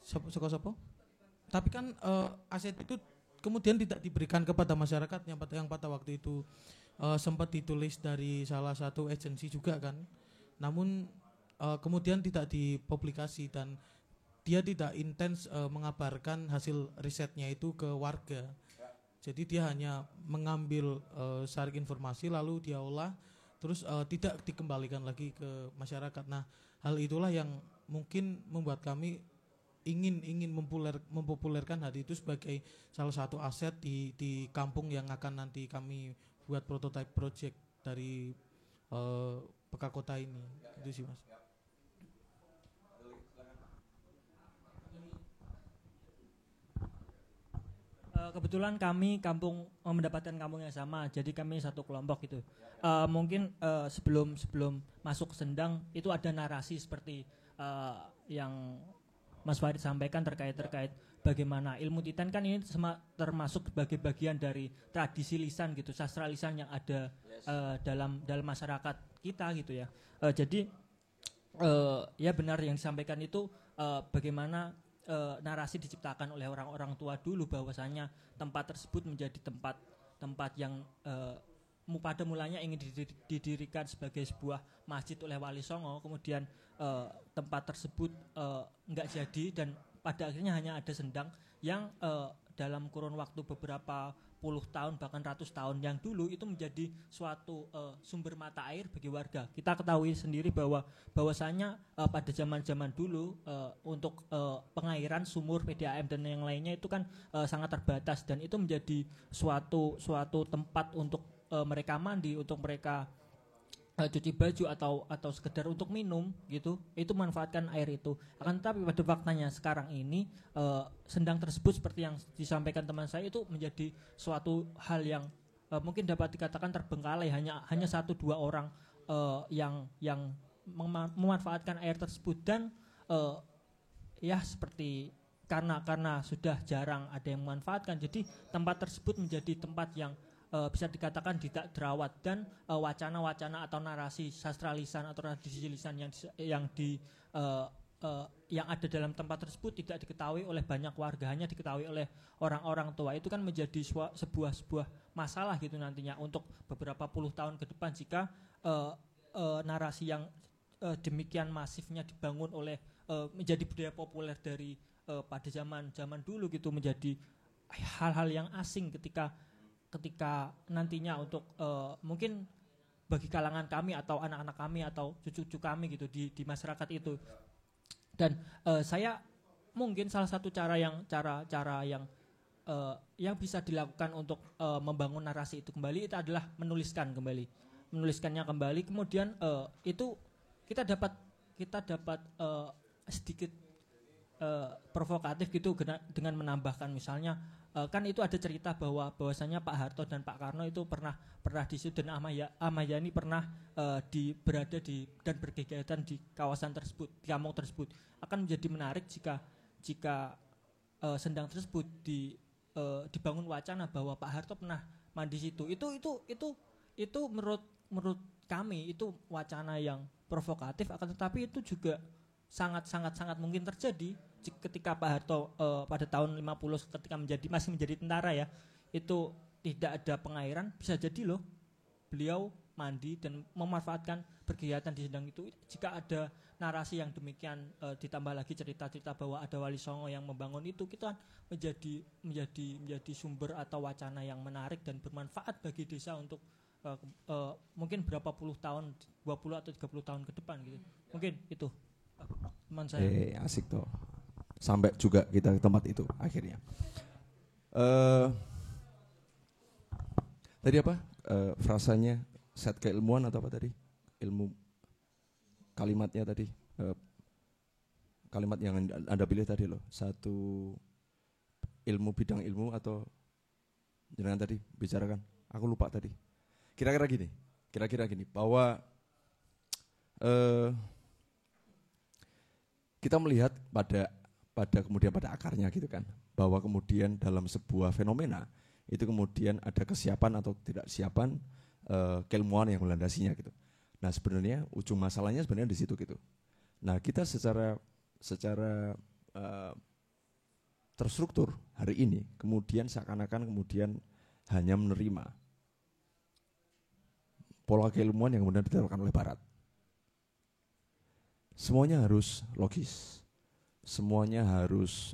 Sopo? Tapi kan aset itu kemudian tidak diberikan kepada masyarakat yang pada waktu itu sempat ditulis dari salah satu agensi juga kan. Namun kemudian tidak dipublikasi dan dia tidak intens mengabarkan hasil risetnya itu ke warga. Jadi dia hanya mengambil saring informasi lalu dia olah terus tidak dikembalikan lagi ke masyarakat. Nah, hal itulah yang mungkin membuat kami ingin mempopulerkan hal itu sebagai salah satu aset di kampung yang akan nanti kami buat prototype project dari peka kota ini. Itu sih Mas. Kebetulan kami kampung mendapatkan kampung yang sama, jadi kami satu kelompok gitu. Mungkin sebelum masuk ke Sendang itu ada narasi seperti yang Mas Farid sampaikan terkait bagaimana ilmu Titan kan ini termasuk sebagai bagian dari tradisi lisan gitu, sastra lisan yang ada dalam masyarakat kita gitu ya. Jadi ya benar yang disampaikan itu bagaimana narasi diciptakan oleh orang-orang tua dulu bahwasanya tempat tersebut menjadi tempat yang pada mulanya ingin didirikan sebagai sebuah masjid oleh Wali Songo, kemudian tempat tersebut enggak jadi dan pada akhirnya hanya ada Sendang yang dalam kurun waktu beberapa puluh tahun bahkan ratus tahun yang dulu itu menjadi suatu sumber mata air bagi warga. Kita ketahui sendiri bahwasanya pada zaman-zaman dulu untuk pengairan sumur PDAM dan yang lainnya itu kan sangat terbatas dan itu menjadi suatu tempat untuk mereka mandi, untuk mereka cuci baju atau sekedar untuk minum gitu, itu manfaatkan air itu. Akan tetapi pada faktanya sekarang ini Sendang tersebut seperti yang disampaikan teman saya itu menjadi suatu hal yang mungkin dapat dikatakan terbengkalai, hanya 1-2 orang yang memanfaatkan air tersebut dan ya seperti karena sudah jarang ada yang memanfaatkan, jadi tempat tersebut menjadi tempat yang bisa dikatakan tidak terawat dan wacana-wacana atau narasi sastra lisan atau tradisi lisan yang ada dalam tempat tersebut tidak diketahui oleh banyak warga, hanya diketahui oleh orang-orang tua. Itu kan menjadi sebuah masalah gitu nantinya untuk beberapa puluh tahun ke depan jika narasi yang demikian masifnya dibangun oleh menjadi budaya populer dari pada zaman dulu gitu menjadi hal-hal yang asing ketika nantinya untuk mungkin bagi kalangan kami atau anak-anak kami atau cucu-cucu kami gitu di masyarakat itu. Dan saya mungkin salah satu cara yang bisa dilakukan untuk membangun narasi itu kembali itu adalah menuliskannya kembali. Kemudian itu kita dapat sedikit provokatif gitu dengan menambahkan misalnya kan itu ada cerita bahwasanya Pak Harto dan Pak Karno itu pernah di situ dan Ahmad Yani pernah berada dan berkegiatan di kawasan tersebut, di kampung tersebut. Akan menjadi menarik jika Sendang tersebut dibangun wacana bahwa Pak Harto pernah mandi situ. Itu menurut kami itu wacana yang provokatif, akan tetapi itu juga sangat mungkin terjadi ketika Pak Harto pada tahun 50 ketika masih menjadi tentara ya, itu tidak ada pengairan, bisa jadi loh beliau mandi dan memanfaatkan kegiatan di Sendang itu. Jika ada narasi yang demikian ditambah lagi cerita-cerita bahwa ada Wali Songo yang membangun itu, kita menjadi sumber atau wacana yang menarik dan bermanfaat bagi desa untuk mungkin berapa puluh tahun, 20 atau 30 tahun ke depan gitu. Mungkin itu teman saya. Asik toh. Sampai juga kita ke tempat itu akhirnya. Tadi apa? Frasanya set keilmuan atau apa tadi? Ilmu kalimatnya tadi. Kalimat yang Anda pilih tadi loh. Satu ilmu bidang ilmu atau jangan tadi bicarakan. Aku lupa tadi. Kira-kira gini bahwa kita melihat pada akarnya gitu kan, bahwa kemudian dalam sebuah fenomena itu kemudian ada kesiapan atau tidak siapan keilmuan yang melandasinya gitu. Nah sebenarnya ujung masalahnya sebenarnya di situ gitu. Nah kita secara terstruktur hari ini kemudian seakan-akan kemudian hanya menerima pola keilmuan yang kemudian diterapkan oleh Barat. Semuanya harus logis, semuanya harus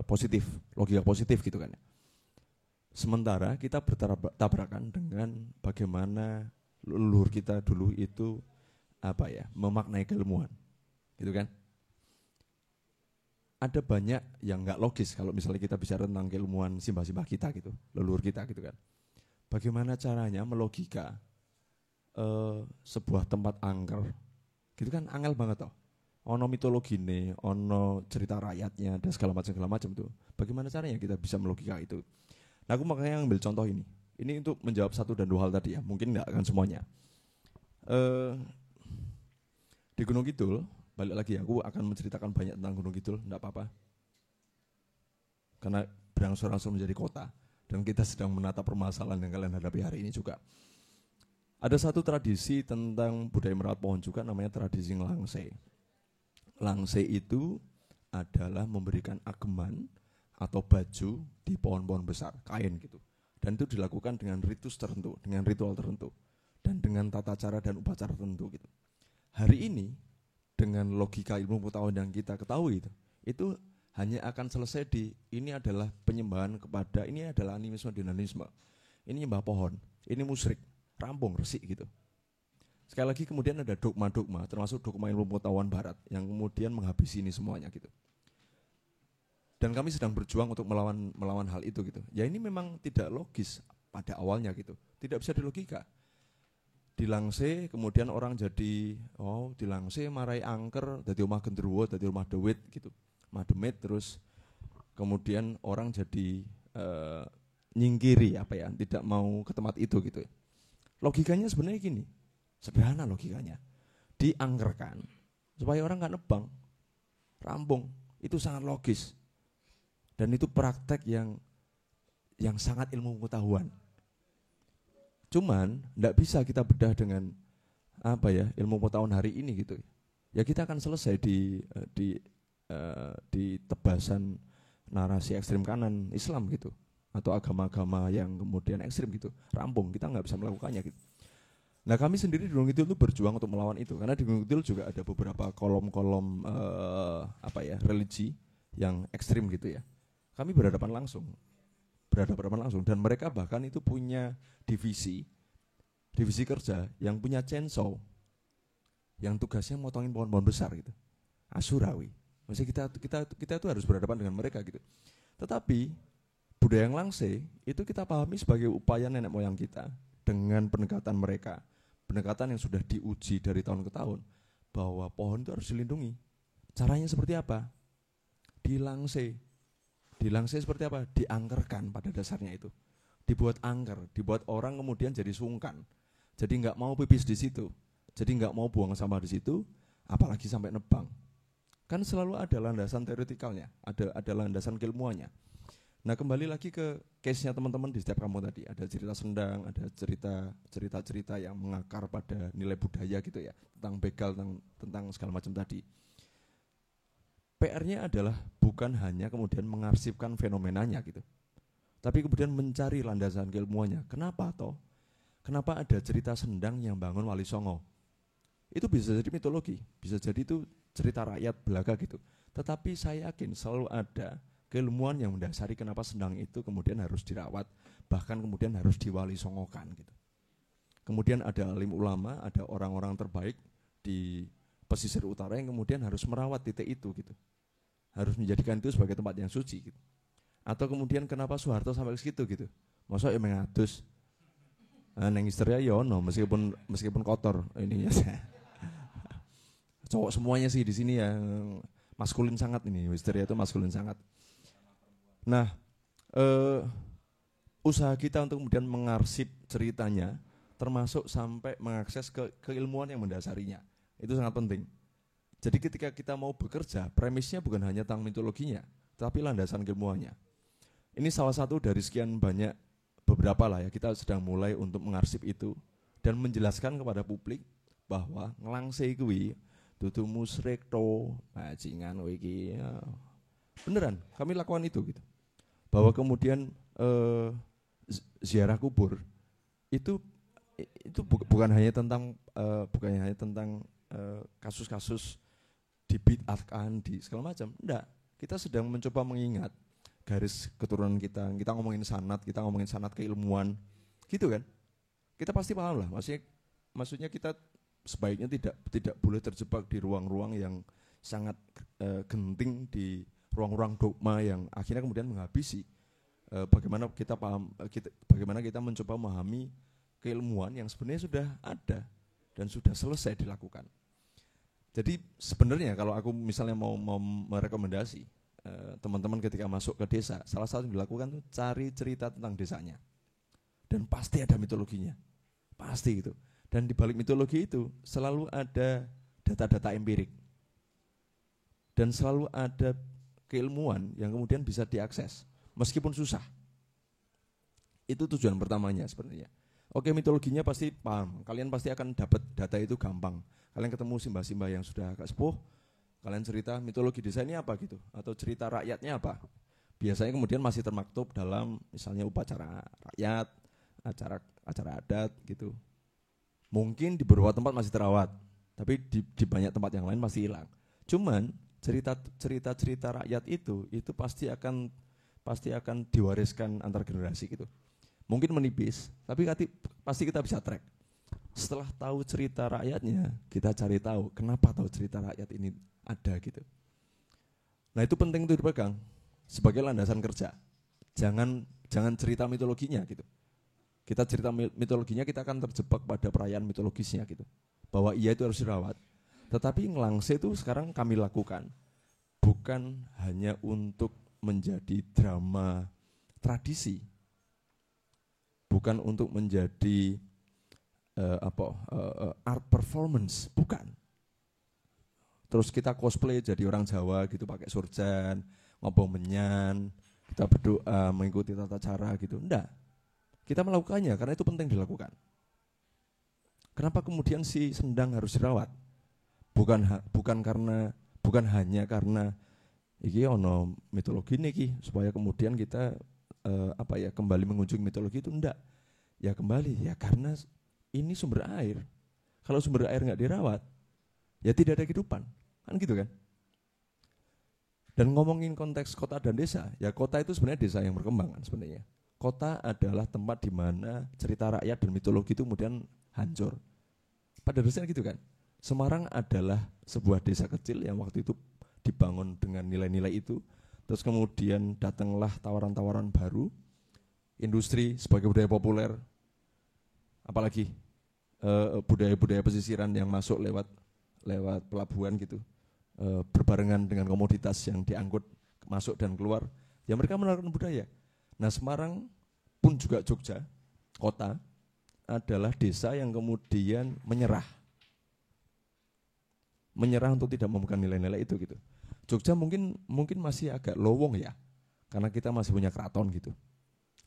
positif, logika positif gitu kan. Sementara kita bertabrakan dengan bagaimana leluhur kita dulu itu memaknai keilmuan, gitu kan. Ada banyak yang nggak logis kalau misalnya kita bicara tentang keilmuan simbah-simbah kita gitu, leluhur kita gitu kan. Bagaimana caranya melogika sebuah tempat angker, gitu kan angel banget toh. Ono mitologine, ono cerita rakyatnya dan segala macam tuh. Bagaimana caranya kita bisa melogika itu? Nah, aku makanya ambil contoh ini. Ini untuk menjawab satu dan dua hal tadi ya. Mungkin enggak akan semuanya. Di Gunung Kidul, balik lagi aku akan menceritakan banyak tentang Gunung Kidul, enggak apa-apa. Karena berangsur-angsur menjadi kota dan kita sedang menata permasalahan yang kalian hadapi hari ini juga. Ada satu tradisi tentang budaya merawat pohon juga, namanya tradisi ngelangse. Langse itu adalah memberikan ageman atau baju di pohon-pohon besar, kain gitu. Dan itu dilakukan dengan ritus tertentu, dengan ritual tertentu, dan dengan tata cara dan upacara tertentu gitu. Hari ini dengan logika ilmu pengetahuan yang kita ketahui itu hanya akan selesai di ini adalah penyembahan kepada, ini adalah animisme dinamisme, ini nyembah pohon, ini musyrik, rampung, resik gitu. Sekali lagi kemudian ada dogma-dogma, termasuk dogma ilmu pengetahuan barat yang kemudian menghabisi ini semuanya gitu. Dan kami sedang berjuang untuk melawan hal itu gitu. Ya ini memang tidak logis pada awalnya gitu. Tidak bisa dilogika. Dilangse kemudian orang jadi dilangse marai angker, dadi omah genderuwo, dadi omah dewit gitu. Omah demit terus kemudian orang jadi nyingkiri tidak mau ke tempat itu gitu. Logikanya sebenarnya gini. Sederhana logikanya. Diangkerkan supaya orang enggak nebang. Rampung. Itu sangat logis. Dan itu praktek yang sangat ilmu pengetahuan. Cuman enggak bisa kita bedah dengan ilmu pengetahuan hari ini gitu. Ya kita akan selesai di tebasan narasi ekstrim kanan Islam gitu, atau agama-agama yang kemudian ekstrim gitu. Rampung, kita enggak bisa melakukannya gitu. Nah, kami sendiri di Gunung Kidul itu berjuang untuk melawan itu, karena di Gunung Kidul juga ada beberapa kolom-kolom religi yang ekstrim gitu ya. Kami berhadapan langsung dan mereka bahkan itu punya divisi kerja yang punya chainsaw yang tugasnya motongin pohon-pohon besar gitu. Asurawi. Maksudnya kita itu harus berhadapan dengan mereka gitu. Tetapi budaya yang langse itu kita pahami sebagai upaya nenek moyang kita dengan pendekatan mereka, pendekatan yang sudah diuji dari tahun ke tahun, bahwa pohon itu harus dilindungi. Caranya seperti apa? Dilangse seperti apa? Diangkerkan pada dasarnya itu. Dibuat angker, dibuat orang kemudian jadi sungkan. Jadi enggak mau pipis di situ. Jadi enggak mau buang sampah di situ, apalagi sampai nebang. Kan selalu ada landasan teoretikalnya, ada landasan keilmuannya. Nah, kembali lagi ke case-nya teman-teman di setiap kampung tadi. Ada cerita sendang, ada cerita-cerita yang mengakar pada nilai budaya gitu ya, tentang begal, tentang segala macam tadi. PR-nya adalah bukan hanya kemudian mengarsipkan fenomenanya gitu, tapi kemudian mencari landasan keilmuannya. Kenapa toh? Kenapa ada cerita sendang yang bangun Wali Songo? Itu bisa jadi mitologi, bisa jadi itu cerita rakyat belaga gitu. Tetapi saya yakin selalu ada keilmuan yang mendasari kenapa sendang itu kemudian harus dirawat, bahkan kemudian harus diwali songokan gitu. Kemudian ada alim ulama, ada orang-orang terbaik di pesisir utara yang kemudian harus merawat titik itu gitu. Harus menjadikan itu sebagai tempat yang suci gitu. Atau kemudian kenapa Soeharto sampai ke situ gitu. Masa ya mengatus. Neng istrinya yono meskipun kotor ininya. Cowok semuanya sih di sini ya maskulin sangat ini, histeria itu maskulin sangat. Nah, usaha kita untuk kemudian mengarsip ceritanya, termasuk sampai mengakses ke keilmuan yang mendasarinya, itu sangat penting. Jadi ketika kita mau bekerja, premisnya bukan hanya tentang mitologinya, tapi landasan keilmuannya. Ini salah satu dari sekian banyak, beberapa lah ya, kita sedang mulai untuk mengarsip itu dan menjelaskan kepada publik bahwa ngelangse kuwi dudu musyrik to, bajingan iki. Ya. Beneran, kami lakukan itu gitu. Bahwa kemudian ziarah kubur itu bukan hanya tentang kasus-kasus dibid'atkan di segala macam. Enggak, kita sedang mencoba mengingat garis keturunan kita ngomongin sanad keilmuan gitu kan. Kita pasti paham lah, maksudnya kita sebaiknya tidak boleh terjebak di ruang-ruang yang sangat genting, di ruang-ruang dogma yang akhirnya kemudian menghabisi bagaimana kita mencoba memahami keilmuan yang sebenarnya sudah ada dan sudah selesai dilakukan. Jadi sebenarnya kalau aku misalnya mau merekomendasi teman-teman ketika masuk ke desa, salah satu yang dilakukan tuh cari cerita tentang desanya. Dan pasti ada mitologinya. Pasti gitu. Dan di balik mitologi itu selalu ada data-data empirik. Dan selalu ada keilmuan yang kemudian bisa diakses meskipun susah. Itu tujuan pertamanya sebenarnya. Oke, mitologinya pasti paham. Kalian pasti akan dapat data itu gampang. Kalian ketemu simbah-simbah yang sudah agak sepuh, kalian cerita mitologi desa ini apa gitu, atau cerita rakyatnya apa. Biasanya kemudian masih termaktub dalam misalnya upacara rakyat, acara adat gitu. Mungkin di beberapa tempat masih terawat, tapi di banyak tempat yang lain masih hilang. Cuman cerita rakyat itu pasti akan diwariskan antar generasi gitu. Mungkin menipis, tapi pasti kita bisa track. Setelah tahu cerita rakyatnya, kita cari tahu kenapa tahu cerita rakyat ini ada gitu. Nah itu penting untuk dipegang sebagai landasan kerja. Jangan cerita mitologinya gitu. Kita cerita mitologinya, kita akan terjebak pada perayaan mitologisnya gitu. Bahwa iya itu harus dirawat. Tetapi ngelangse itu sekarang kami lakukan bukan hanya untuk menjadi drama tradisi, bukan untuk menjadi art performance, bukan. Terus kita cosplay jadi orang Jawa gitu, pakai surjan, ngobong menyan, kita berdoa, mengikuti tata cara gitu. Enggak. Kita melakukannya karena itu penting dilakukan. Kenapa kemudian si sendang harus dirawat? Bukan hanya karena iki ono mitologi niki supaya kemudian kita kembali mengunjungi mitologi itu, enggak. Ya kembali ya karena ini sumber air. Kalau sumber air enggak dirawat, ya tidak ada kehidupan. Kan gitu kan? Dan ngomongin konteks kota dan desa, ya kota itu sebenarnya desa yang berkembang kan sebenarnya. Kota adalah tempat di mana cerita rakyat dan mitologi itu kemudian hancur. Pada dasarnya gitu kan. Semarang adalah sebuah desa kecil yang waktu itu dibangun dengan nilai-nilai itu. Terus kemudian datanglah tawaran-tawaran baru, industri sebagai budaya populer, apalagi budaya-budaya pesisiran yang masuk lewat pelabuhan gitu, berbarengan dengan komoditas yang diangkut masuk dan keluar, ya mereka menawarkan budaya. Nah Semarang pun juga Jogja, kota, adalah desa yang kemudian menyerah untuk tidak memegang nilai-nilai itu gitu. Jogja mungkin masih agak lowong ya, karena kita masih punya keraton gitu,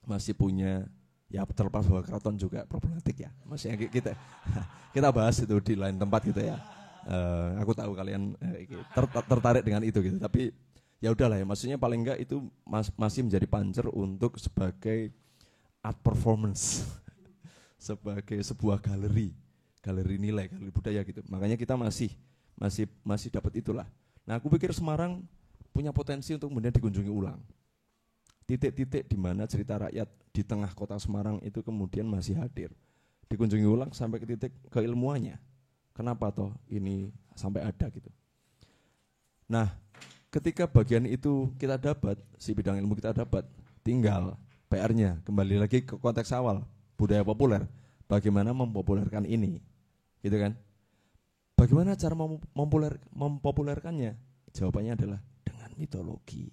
masih punya ya terlepas bahwa keraton juga problematik ya, masih kita bahas itu di lain tempat gitu ya. Aku tahu kalian tertarik dengan itu gitu, tapi ya udahlah ya, maksudnya paling enggak itu masih menjadi pancer untuk sebagai art performance, sebagai sebuah galeri nilai, galeri budaya gitu. Makanya kita masih dapat itulah. Nah aku pikir Semarang punya potensi untuk kemudian dikunjungi ulang. Titik-titik di mana cerita rakyat di tengah kota Semarang itu kemudian masih hadir. Dikunjungi ulang sampai ke titik keilmuannya. Kenapa toh ini sampai ada gitu. Nah ketika bagian itu kita dapat, si bidang ilmu kita dapat, tinggal PR-nya kembali lagi ke konteks awal, budaya populer. Bagaimana mempopulerkan ini, gitu kan? Bagaimana cara mempopulerkannya? Jawabannya adalah dengan mitologi.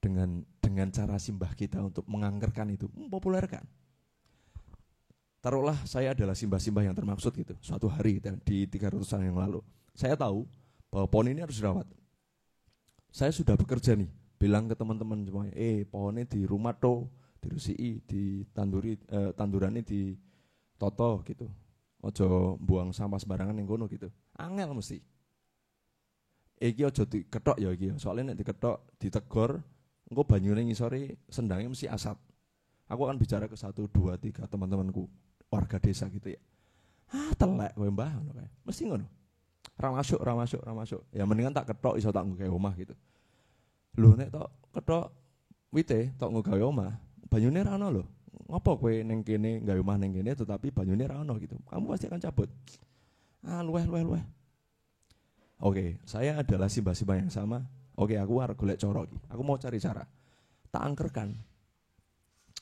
Dengan cara simbah kita untuk mengangkerkan itu, mempopulerkan. Taruhlah saya adalah simbah-simbah yang termaksud gitu. Suatu hari di 300 tahun yang lalu, saya tahu bahwa pohon ini harus dirawat. Saya sudah bekerja nih, bilang ke teman-teman semuanya, pohonnya di rumah toh, dirusii, tandurannya di toto gitu. Ojo buang sampah sembarangan yang kono gitu. Angel mesti. Iki ojo diketok ya iki. Soalnya nek diketok, ditegor, engko banyune ngisore sendangnya mesti asap. Aku akan bicara ke 1, 2, 3 teman-temanku, warga desa gitu ya. Telek kowe mbah ngono kae. Mesti ngono. Ra masuk. Ya mendingan tak ketok iso tak nggo gawe omah gitu. Lho nek tok ketok wite tok nggo gawe omah, banyune ra ono lho. Ngopo kowe ning kene gawe omah ning kene tetapi banyune ra ono gitu. Kamu pasti akan cabut. Luweh. Oke, saya adalah simbah-simbah yang sama. Oke, aku arep golek cara iki. Aku mau cari cara. Tak angkerkan.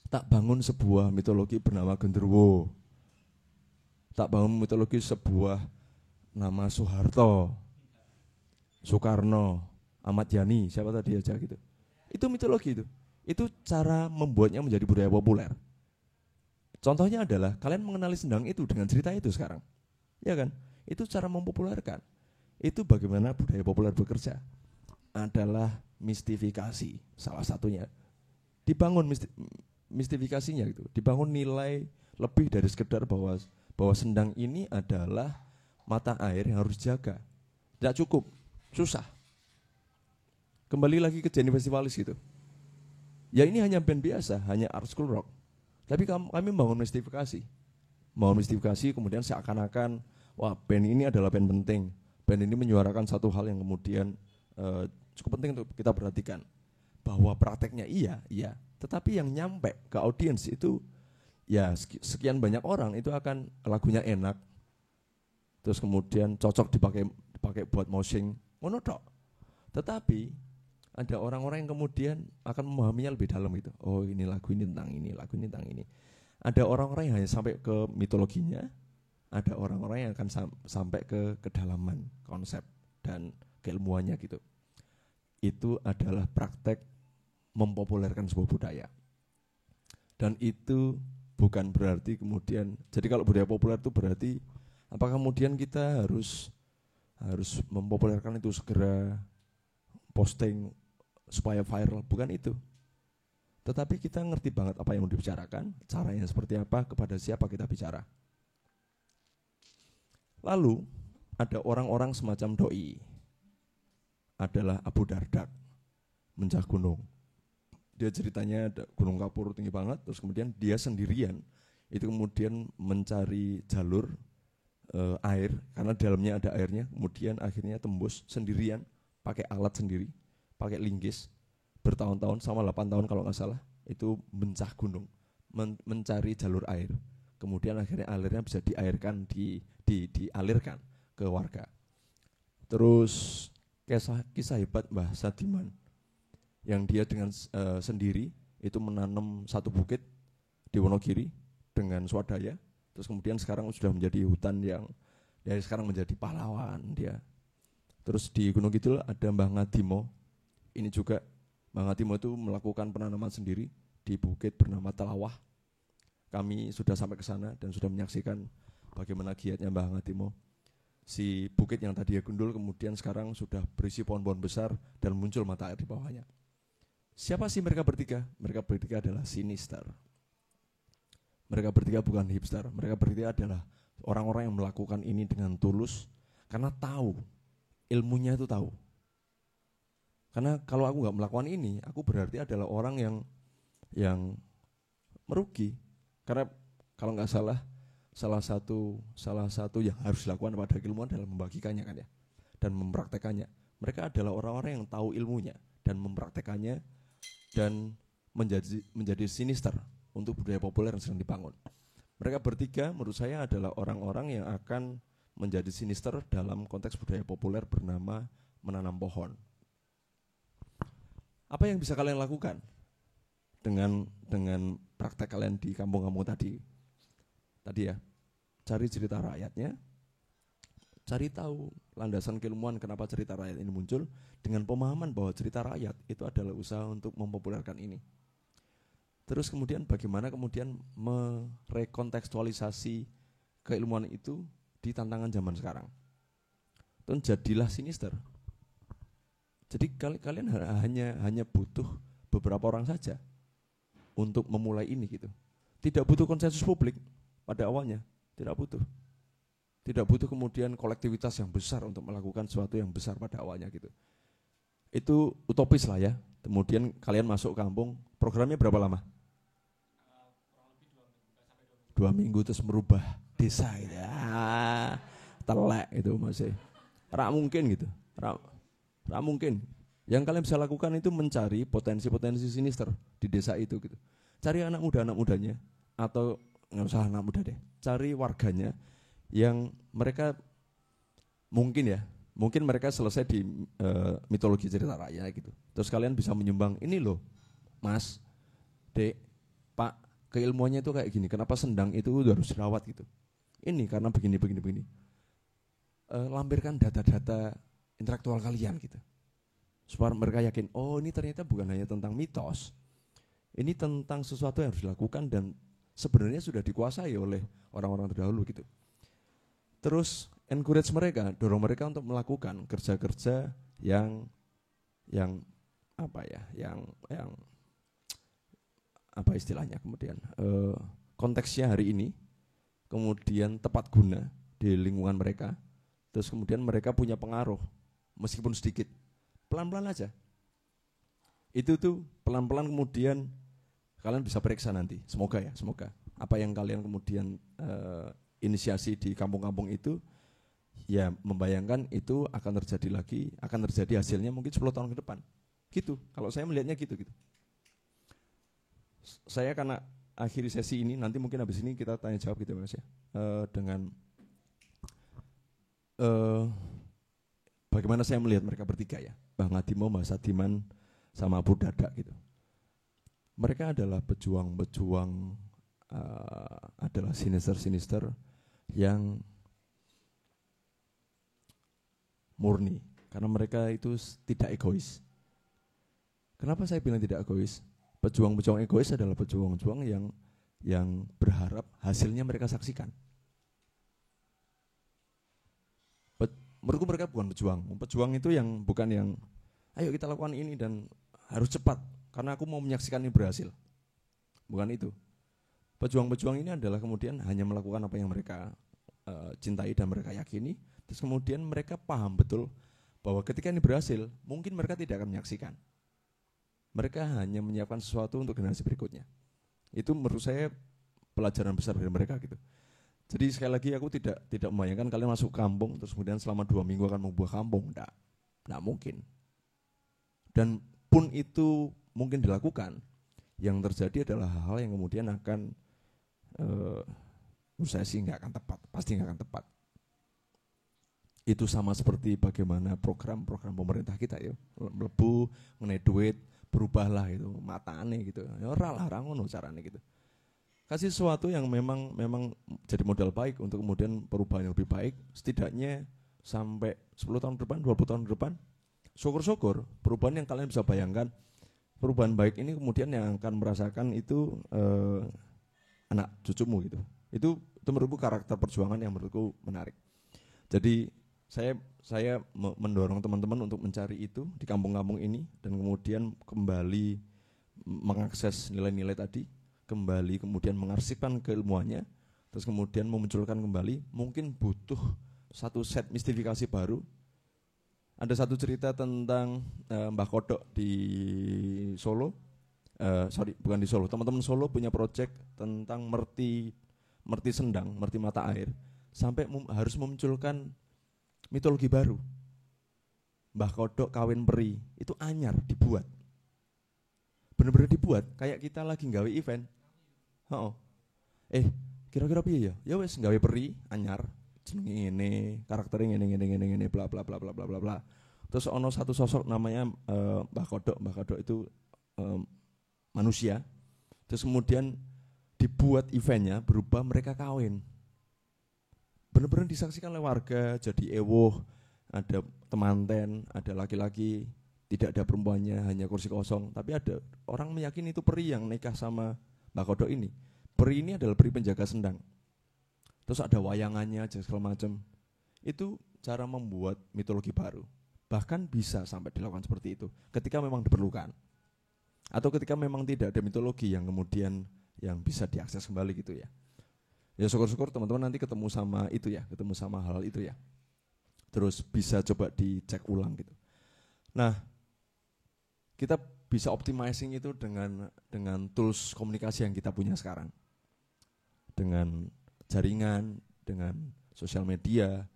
Tak bangun sebuah mitologi bernama Genderuwo. Tak bangun mitologi sebuah nama Soeharto, Soekarno, Ahmad Yani, siapa tadi aja gitu. Itu mitologi itu. Itu cara membuatnya menjadi budaya populer. Contohnya adalah kalian mengenali sendang itu dengan cerita itu sekarang. Ya kan? Itu cara mempopulerkan. Itu bagaimana budaya populer bekerja. Adalah mistifikasi salah satunya. Dibangun mistifikasinya gitu. Dibangun nilai lebih dari sekedar bahwa sendang ini adalah mata air yang harus dijaga. Tidak cukup, susah. Kembali lagi ke Jenny Festivalis gitu. Ya ini hanya band biasa, hanya art school rock. Tapi kami membangun mistifikasi. Membangun mistifikasi kemudian seakan-akan, wah band ini adalah band penting. Band ini menyuarakan satu hal yang kemudian cukup penting untuk kita perhatikan. Bahwa prakteknya iya. Tetapi yang nyampe ke audiens itu, ya sekian banyak orang itu akan lagunya enak. Terus kemudian cocok dipakai buat moshing, ngono tok. Tetapi ada orang-orang yang kemudian akan memahaminya lebih dalam gitu. Oh ini lagu ini tentang ini, lagu ini tentang ini. Ada orang-orang yang hanya sampai ke mitologinya, ada orang-orang yang akan sampai ke kedalaman konsep dan keilmuannya gitu. Itu adalah praktek mempopulerkan sebuah budaya. Dan itu bukan berarti kemudian, jadi kalau budaya populer itu berarti apakah kemudian kita harus mempopulerkan itu segera posting supaya viral, bukan itu. Tetapi kita ngerti banget apa yang mau dibicarakan, caranya seperti apa, kepada siapa kita bicara. Lalu ada orang-orang semacam doi, adalah Abu Dardak, mencah gunung. Dia ceritanya ada gunung kapur tinggi banget, terus kemudian dia sendirian, itu kemudian mencari jalur air, karena dalamnya ada airnya, kemudian akhirnya tembus sendirian, pakai alat sendiri, pakai linggis, bertahun-tahun, sama 8 tahun kalau nggak salah, itu mencah gunung, mencari jalur air. Kemudian akhirnya airnya bisa diairkan, dialirkan ke warga. Terus kisah hebat Mbah Sadiman, yang dia dengan sendiri itu menanam satu bukit di Wonogiri dengan swadaya. Terus kemudian sekarang sudah menjadi hutan yang dari sekarang menjadi pahlawan dia. Terus di Gunung Kidul ada Mbah Ngadimo. Ini juga Mbah Ngadimo itu melakukan penanaman sendiri di bukit bernama Telawah. Kami sudah sampai ke sana dan sudah menyaksikan bagaimana giatnya Mbah Ngadimo. Si bukit yang tadi gundul kemudian sekarang sudah berisi pohon-pohon besar dan muncul mata air di bawahnya. Siapa sih mereka bertiga? Mereka bertiga adalah sinister. Mereka bertiga bukan hipster. Mereka bertiga adalah orang-orang yang melakukan ini dengan tulus karena tahu, ilmunya itu tahu. Karena kalau aku nggak melakukan ini, aku berarti adalah orang yang merugi. Karena kalau nggak salah satu yang harus dilakukan pada ilmuwan adalah membagikannya kan ya, dan mempraktekannya. Mereka adalah orang-orang yang tahu ilmunya dan mempraktekannya dan menjadi sinister untuk budaya populer yang sedang dibangun. Mereka bertiga menurut saya adalah orang-orang yang akan menjadi sinister dalam konteks budaya populer bernama menanam pohon. Apa yang bisa kalian lakukan dengan praktek kalian di kampung-kampung tadi ya? Cari cerita rakyatnya, cari tahu landasan keilmuan kenapa cerita rakyat ini muncul, dengan pemahaman bahwa cerita rakyat itu adalah usaha untuk mempopulerkan ini. Terus kemudian bagaimana kemudian merekontekstualisasi keilmuan itu di tantangan zaman sekarang. Dan jadilah sinister. Jadi kalian hanya butuh beberapa orang saja untuk memulai ini gitu. Tidak butuh konsensus publik pada awalnya, tidak butuh. Tidak butuh kemudian kolektivitas yang besar untuk melakukan sesuatu yang besar pada awalnya gitu. Itu utopis lah ya. Kemudian kalian masuk kampung, programnya berapa lama? 2 minggu terus merubah desa gitu. Telek itu masih. Rak mungkin gitu. Rak mungkin. Yang kalian bisa lakukan itu mencari potensi-potensi sinister di desa itu gitu. Cari anak mudanya atau nggak usah anak muda deh. Cari warganya yang mereka mungkin mereka selesai di mitologi cerita rakyat gitu. Terus kalian bisa menyumbang, ini loh Mas, Dek, Pak, keilmuannya itu kayak gini. Kenapa sendang itu harus dirawat gitu? Ini karena begini. Lampirkan data-data intelektual kalian gitu. supaya mereka yakin, oh ini ternyata bukan hanya tentang mitos, ini tentang sesuatu yang harus dilakukan dan sebenarnya sudah dikuasai oleh orang-orang terdahulu gitu. Terus encourage mereka, dorong mereka untuk melakukan kerja-kerja yang apa ya, yang apa istilahnya kemudian konteksnya hari ini, kemudian tepat guna di lingkungan mereka, terus kemudian mereka punya pengaruh meskipun sedikit, pelan-pelan aja. Itu tuh pelan-pelan kemudian kalian bisa periksa nanti, semoga ya, semoga apa yang kalian kemudian inisiasi di kampung-kampung itu, ya membayangkan itu akan terjadi lagi, akan terjadi hasilnya mungkin 10 tahun ke depan. Gitu, kalau saya melihatnya gitu. Saya karena akhiri sesi ini, nanti mungkin habis ini kita tanya jawab gitu Mas ya, dengan bagaimana saya melihat mereka bertiga ya, Bang Adimo, Mbak Sadiman, sama Abu Dada gitu. Mereka adalah pejuang-pejuang, adalah sinister-sinister yang murni, karena mereka itu tidak egois. Kenapa saya bilang tidak egois? Pejuang-pejuang egois adalah pejuang-pejuang yang berharap hasilnya mereka saksikan. Menurutku mereka bukan pejuang. Pejuang itu yang bukan yang ayo kita lakukan ini dan harus cepat karena aku mau menyaksikan ini berhasil. Bukan itu. Pejuang-pejuang ini adalah kemudian hanya melakukan apa yang mereka cintai dan mereka yakini. Terus kemudian mereka paham betul bahwa ketika ini berhasil, mungkin mereka tidak akan menyaksikan. Mereka hanya menyiapkan sesuatu untuk generasi berikutnya. Itu menurut saya pelajaran besar dari mereka gitu. Jadi sekali lagi aku tidak membayangkan kalian masuk kampung terus kemudian selama 2 minggu akan membuat kampung. Tidak mungkin. Dan pun itu mungkin dilakukan, yang terjadi adalah hal-hal yang kemudian akan menurut saya sih nggak akan tepat, pasti nggak akan tepat. Itu sama seperti bagaimana program-program pemerintah kita ya, melebu mengenai duit, berubahlah itu matane gitu. Ya ora lah ngono carane gitu. Kasih sesuatu yang memang jadi modal baik untuk kemudian perubahan yang lebih baik, setidaknya sampai 10 tahun ke depan, 20 tahun ke depan. Syukur-syukur perubahan yang kalian bisa bayangkan, perubahan baik ini kemudian yang akan merasakan itu anak cucumu gitu. Itu menurutku karakter perjuangan yang menurutku menarik. Jadi saya mendorong teman-teman untuk mencari itu di kampung-kampung ini dan kemudian kembali mengakses nilai-nilai tadi, kembali kemudian mengarsipkan keilmuannya, terus kemudian memunculkan kembali, mungkin butuh satu set mistifikasi baru. Ada satu cerita tentang Mbah Kodok di Solo, bukan di Solo, teman-teman Solo punya proyek tentang merti sendang, merti mata air, sampai harus memunculkan mitologi baru. Mbah Kodok kawin peri, itu anyar dibuat. Bener-bener dibuat, kayak kita lagi nggawe event. Kira-kira piye ya? Ya wes nggawe peri anyar, jenenge ngene, karakternya ngene bla bla bla bla bla bla bla. Terus ono satu sosok namanya Mbah Kodok. Mbah Kodok itu manusia. Terus kemudian dibuat eventnya berubah mereka kawin. Benar-benar disaksikan oleh warga, jadi ewoh, ada temanten, ada laki-laki, tidak ada perempuannya, hanya kursi kosong. Tapi ada orang meyakini itu peri yang nikah sama Mbah Kodok ini. Peri ini adalah peri penjaga sendang. Terus ada wayangannya, segala macam. Itu cara membuat mitologi baru. Bahkan bisa sampai dilakukan seperti itu, ketika memang diperlukan. Atau ketika memang tidak ada mitologi yang kemudian yang bisa diakses kembali gitu ya. Ya syukur-syukur teman-teman nanti ketemu sama itu ya, ketemu sama hal itu ya. Terus bisa coba dicek ulang gitu. Nah, kita bisa optimizing itu dengan tools komunikasi yang kita punya sekarang. Dengan jaringan, dengan sosial media,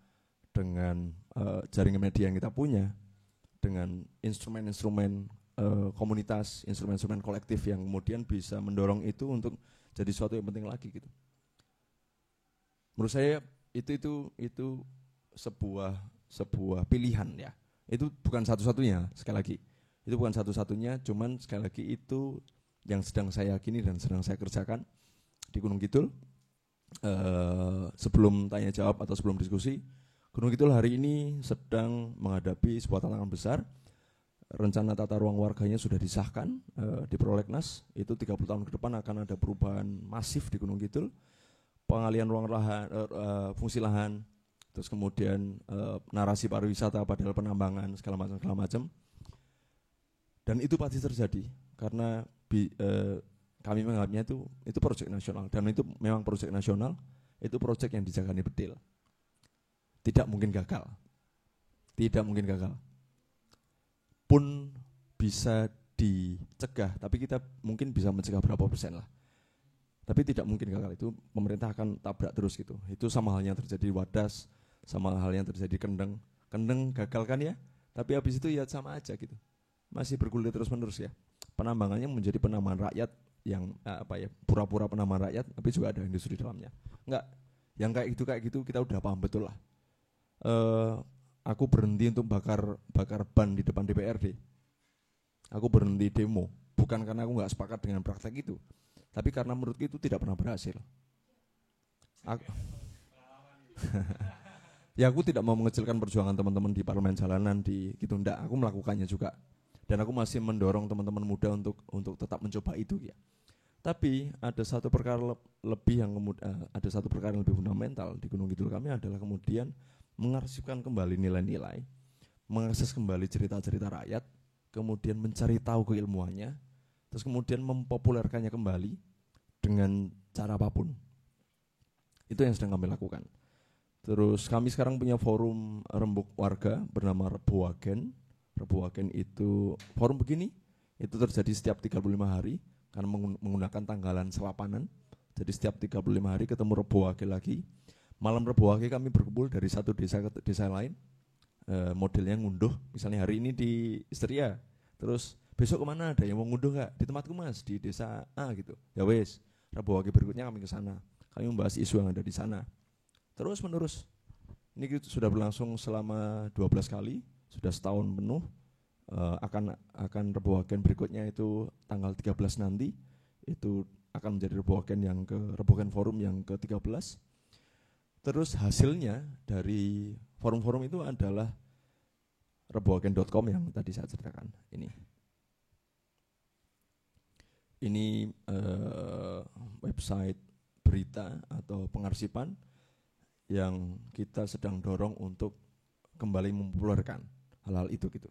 dengan jaringan media yang kita punya, dengan instrumen-instrumen komunitas, instrumen-instrumen kolektif yang kemudian bisa mendorong itu untuk jadi sesuatu yang penting lagi gitu. Menurut saya itu sebuah pilihan ya. Itu bukan satu-satunya, sekali lagi. Itu bukan satu-satunya, cuman sekali lagi itu yang sedang saya yakini dan sedang saya kerjakan di Gunung Kidul. Sebelum tanya jawab atau sebelum diskusi, Gunung Kidul hari ini sedang menghadapi sebuah tantangan besar. rencana tata ruang warganya sudah disahkan di Prolegnas. Itu 30 tahun ke depan akan ada perubahan masif di Gunung Kidul, pengalihan ruang lahan, fungsi lahan, terus kemudian narasi pariwisata padahal penambangan segala macam. Dan itu pasti terjadi karena kami menganggapnya itu proyek nasional, dan itu memang proyek nasional, itu proyek yang dijagani betul. Tidak mungkin gagal. Pun bisa dicegah, tapi kita mungkin bisa mencegah berapa persen lah. Tapi tidak mungkin gagal, itu pemerintah akan tabrak terus gitu. Itu sama halnya terjadi Wadas, sama halnya terjadi Kendeng. Kendeng gagal kan ya, tapi habis itu ya sama aja gitu. Masih bergulir terus menerus ya. Penambangannya menjadi penambangan rakyat yang pura-pura penambangan rakyat, tapi juga ada industri di dalamnya. Enggak, yang kayak gitu kita udah paham betul lah. Aku berhenti untuk bakar ban di depan DPRD. Aku berhenti demo bukan karena aku nggak sepakat dengan praktek itu, tapi karena menurutku itu tidak pernah berhasil. Aku tidak mau mengecilkan perjuangan teman-teman di parlemen jalanan di gitu, enggak. Aku melakukannya juga, dan aku masih mendorong teman-teman muda untuk tetap mencoba itu ya. Tapi ada satu perkara lebih yang ada satu perkara yang lebih fundamental di Gunung Kidul kami adalah kemudian mengarsipkan kembali nilai-nilai, mengakses kembali cerita-cerita rakyat, kemudian mencari tahu keilmuannya, terus kemudian mempopulerkannya kembali dengan cara apapun. Itu yang sedang kami lakukan. Terus kami sekarang punya forum rembuk warga bernama Rebowagen. Rebowagen itu forum begini, itu terjadi setiap 35 hari karena menggunakan tanggalan selapanan. Jadi setiap 35 hari ketemu Rebowagen lagi. Malam Rebowagen kami berkumpul dari satu desa ke desa lain. Modelnya ngunduh, misalnya hari ini di Isteria, terus besok kemana, ada yang mau ngunduh nggak? Di tempatku mas, di desa A gitu. Ya wes, Rebowagen berikutnya kami ke sana. Kami membahas isu yang ada di sana. Terus menerus. Ini sudah berlangsung selama 12 kali, sudah setahun penuh. Akan Rebowagen berikutnya itu tanggal 13 nanti, itu akan menjadi Rebowagen Forum yang ke-13. Terus hasilnya dari forum-forum itu adalah rebowagen.com yang tadi saya ceritakan ini. Ini website berita atau pengarsipan yang kita sedang dorong untuk kembali mempopulerkan hal-hal itu gitu.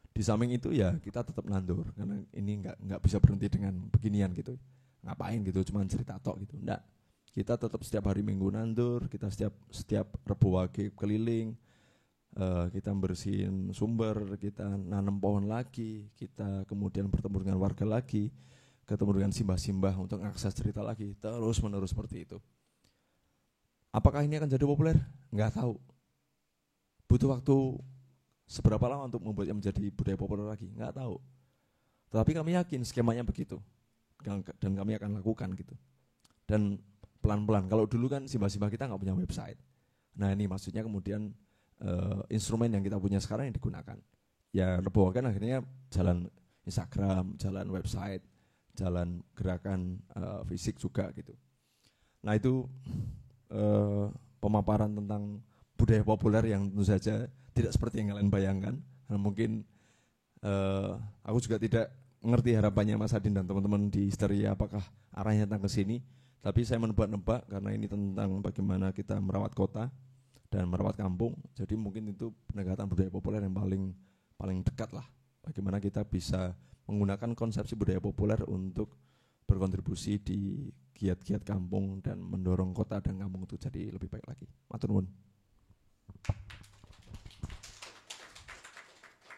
Di samping itu ya kita tetap nandur karena ini nggak bisa berhenti dengan beginian gitu. Ngapain gitu, cuma cerita tok gitu. Enggak. Kita tetap setiap hari Minggu nandur, kita setiap Rebowagen keliling, kita bersihin sumber, kita nanam pohon lagi, kita kemudian bertemu dengan warga lagi, ketemu dengan simbah-simbah untuk akses cerita lagi, terus menerus seperti itu. Apakah ini akan jadi populer? Nggak tahu. Butuh waktu seberapa lama untuk membuatnya menjadi budaya populer lagi? Nggak tahu. Tetapi kami yakin skemanya begitu, dan kami akan lakukan gitu. Dan pelan-pelan. Kalau dulu kan simbah-simbah kita nggak punya website. Nah ini maksudnya kemudian instrumen yang kita punya sekarang yang digunakan. Ya Rebowagen akhirnya jalan Instagram, jalan website, jalan gerakan fisik juga gitu. Nah itu pemaparan tentang budaya populer yang tentu saja tidak seperti yang kalian bayangkan. Nah, mungkin aku juga tidak mengerti harapannya Mas Adin dan teman-teman di Histeria apakah arahnya tentang ke sini. Tapi saya menebak-nebak karena ini tentang bagaimana kita merawat kota dan merawat kampung. Jadi mungkin itu pendekatan budaya populer yang paling dekat lah. Bagaimana kita bisa menggunakan konsepsi budaya populer untuk berkontribusi di giat-giat kampung dan mendorong kota dan kampung itu jadi lebih baik lagi. Matur nuwun.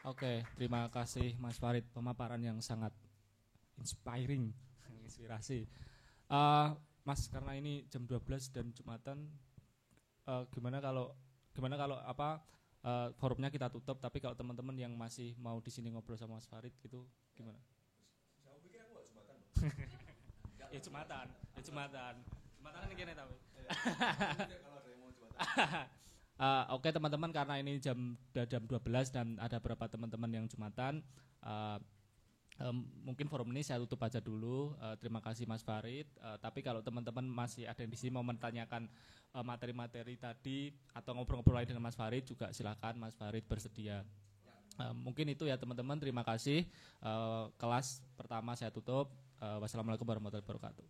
Oke, terima kasih Mas Farid, pemaparan yang sangat inspiring, inspirasi. Mas, karena ini jam 12 dan Jumatan, gimana kalau forumnya kita tutup, tapi kalau teman-teman yang masih mau di sini ngobrol sama Mas Farid gitu gimana? Ya Jumatan ini gini tapi. Oke teman-teman, karena ini udah jam 12 dan ada beberapa teman-teman yang Jumatan, mungkin forum ini saya tutup aja dulu. Terima kasih Mas Farid. Tapi kalau teman-teman masih ada yang di sini mau menanyakan materi-materi tadi atau ngobrol-ngobrol lain dengan Mas Farid juga silakan. Mas Farid bersedia Mungkin itu ya teman-teman, terima kasih. Kelas pertama saya tutup. Wassalamualaikum warahmatullahi wabarakatuh.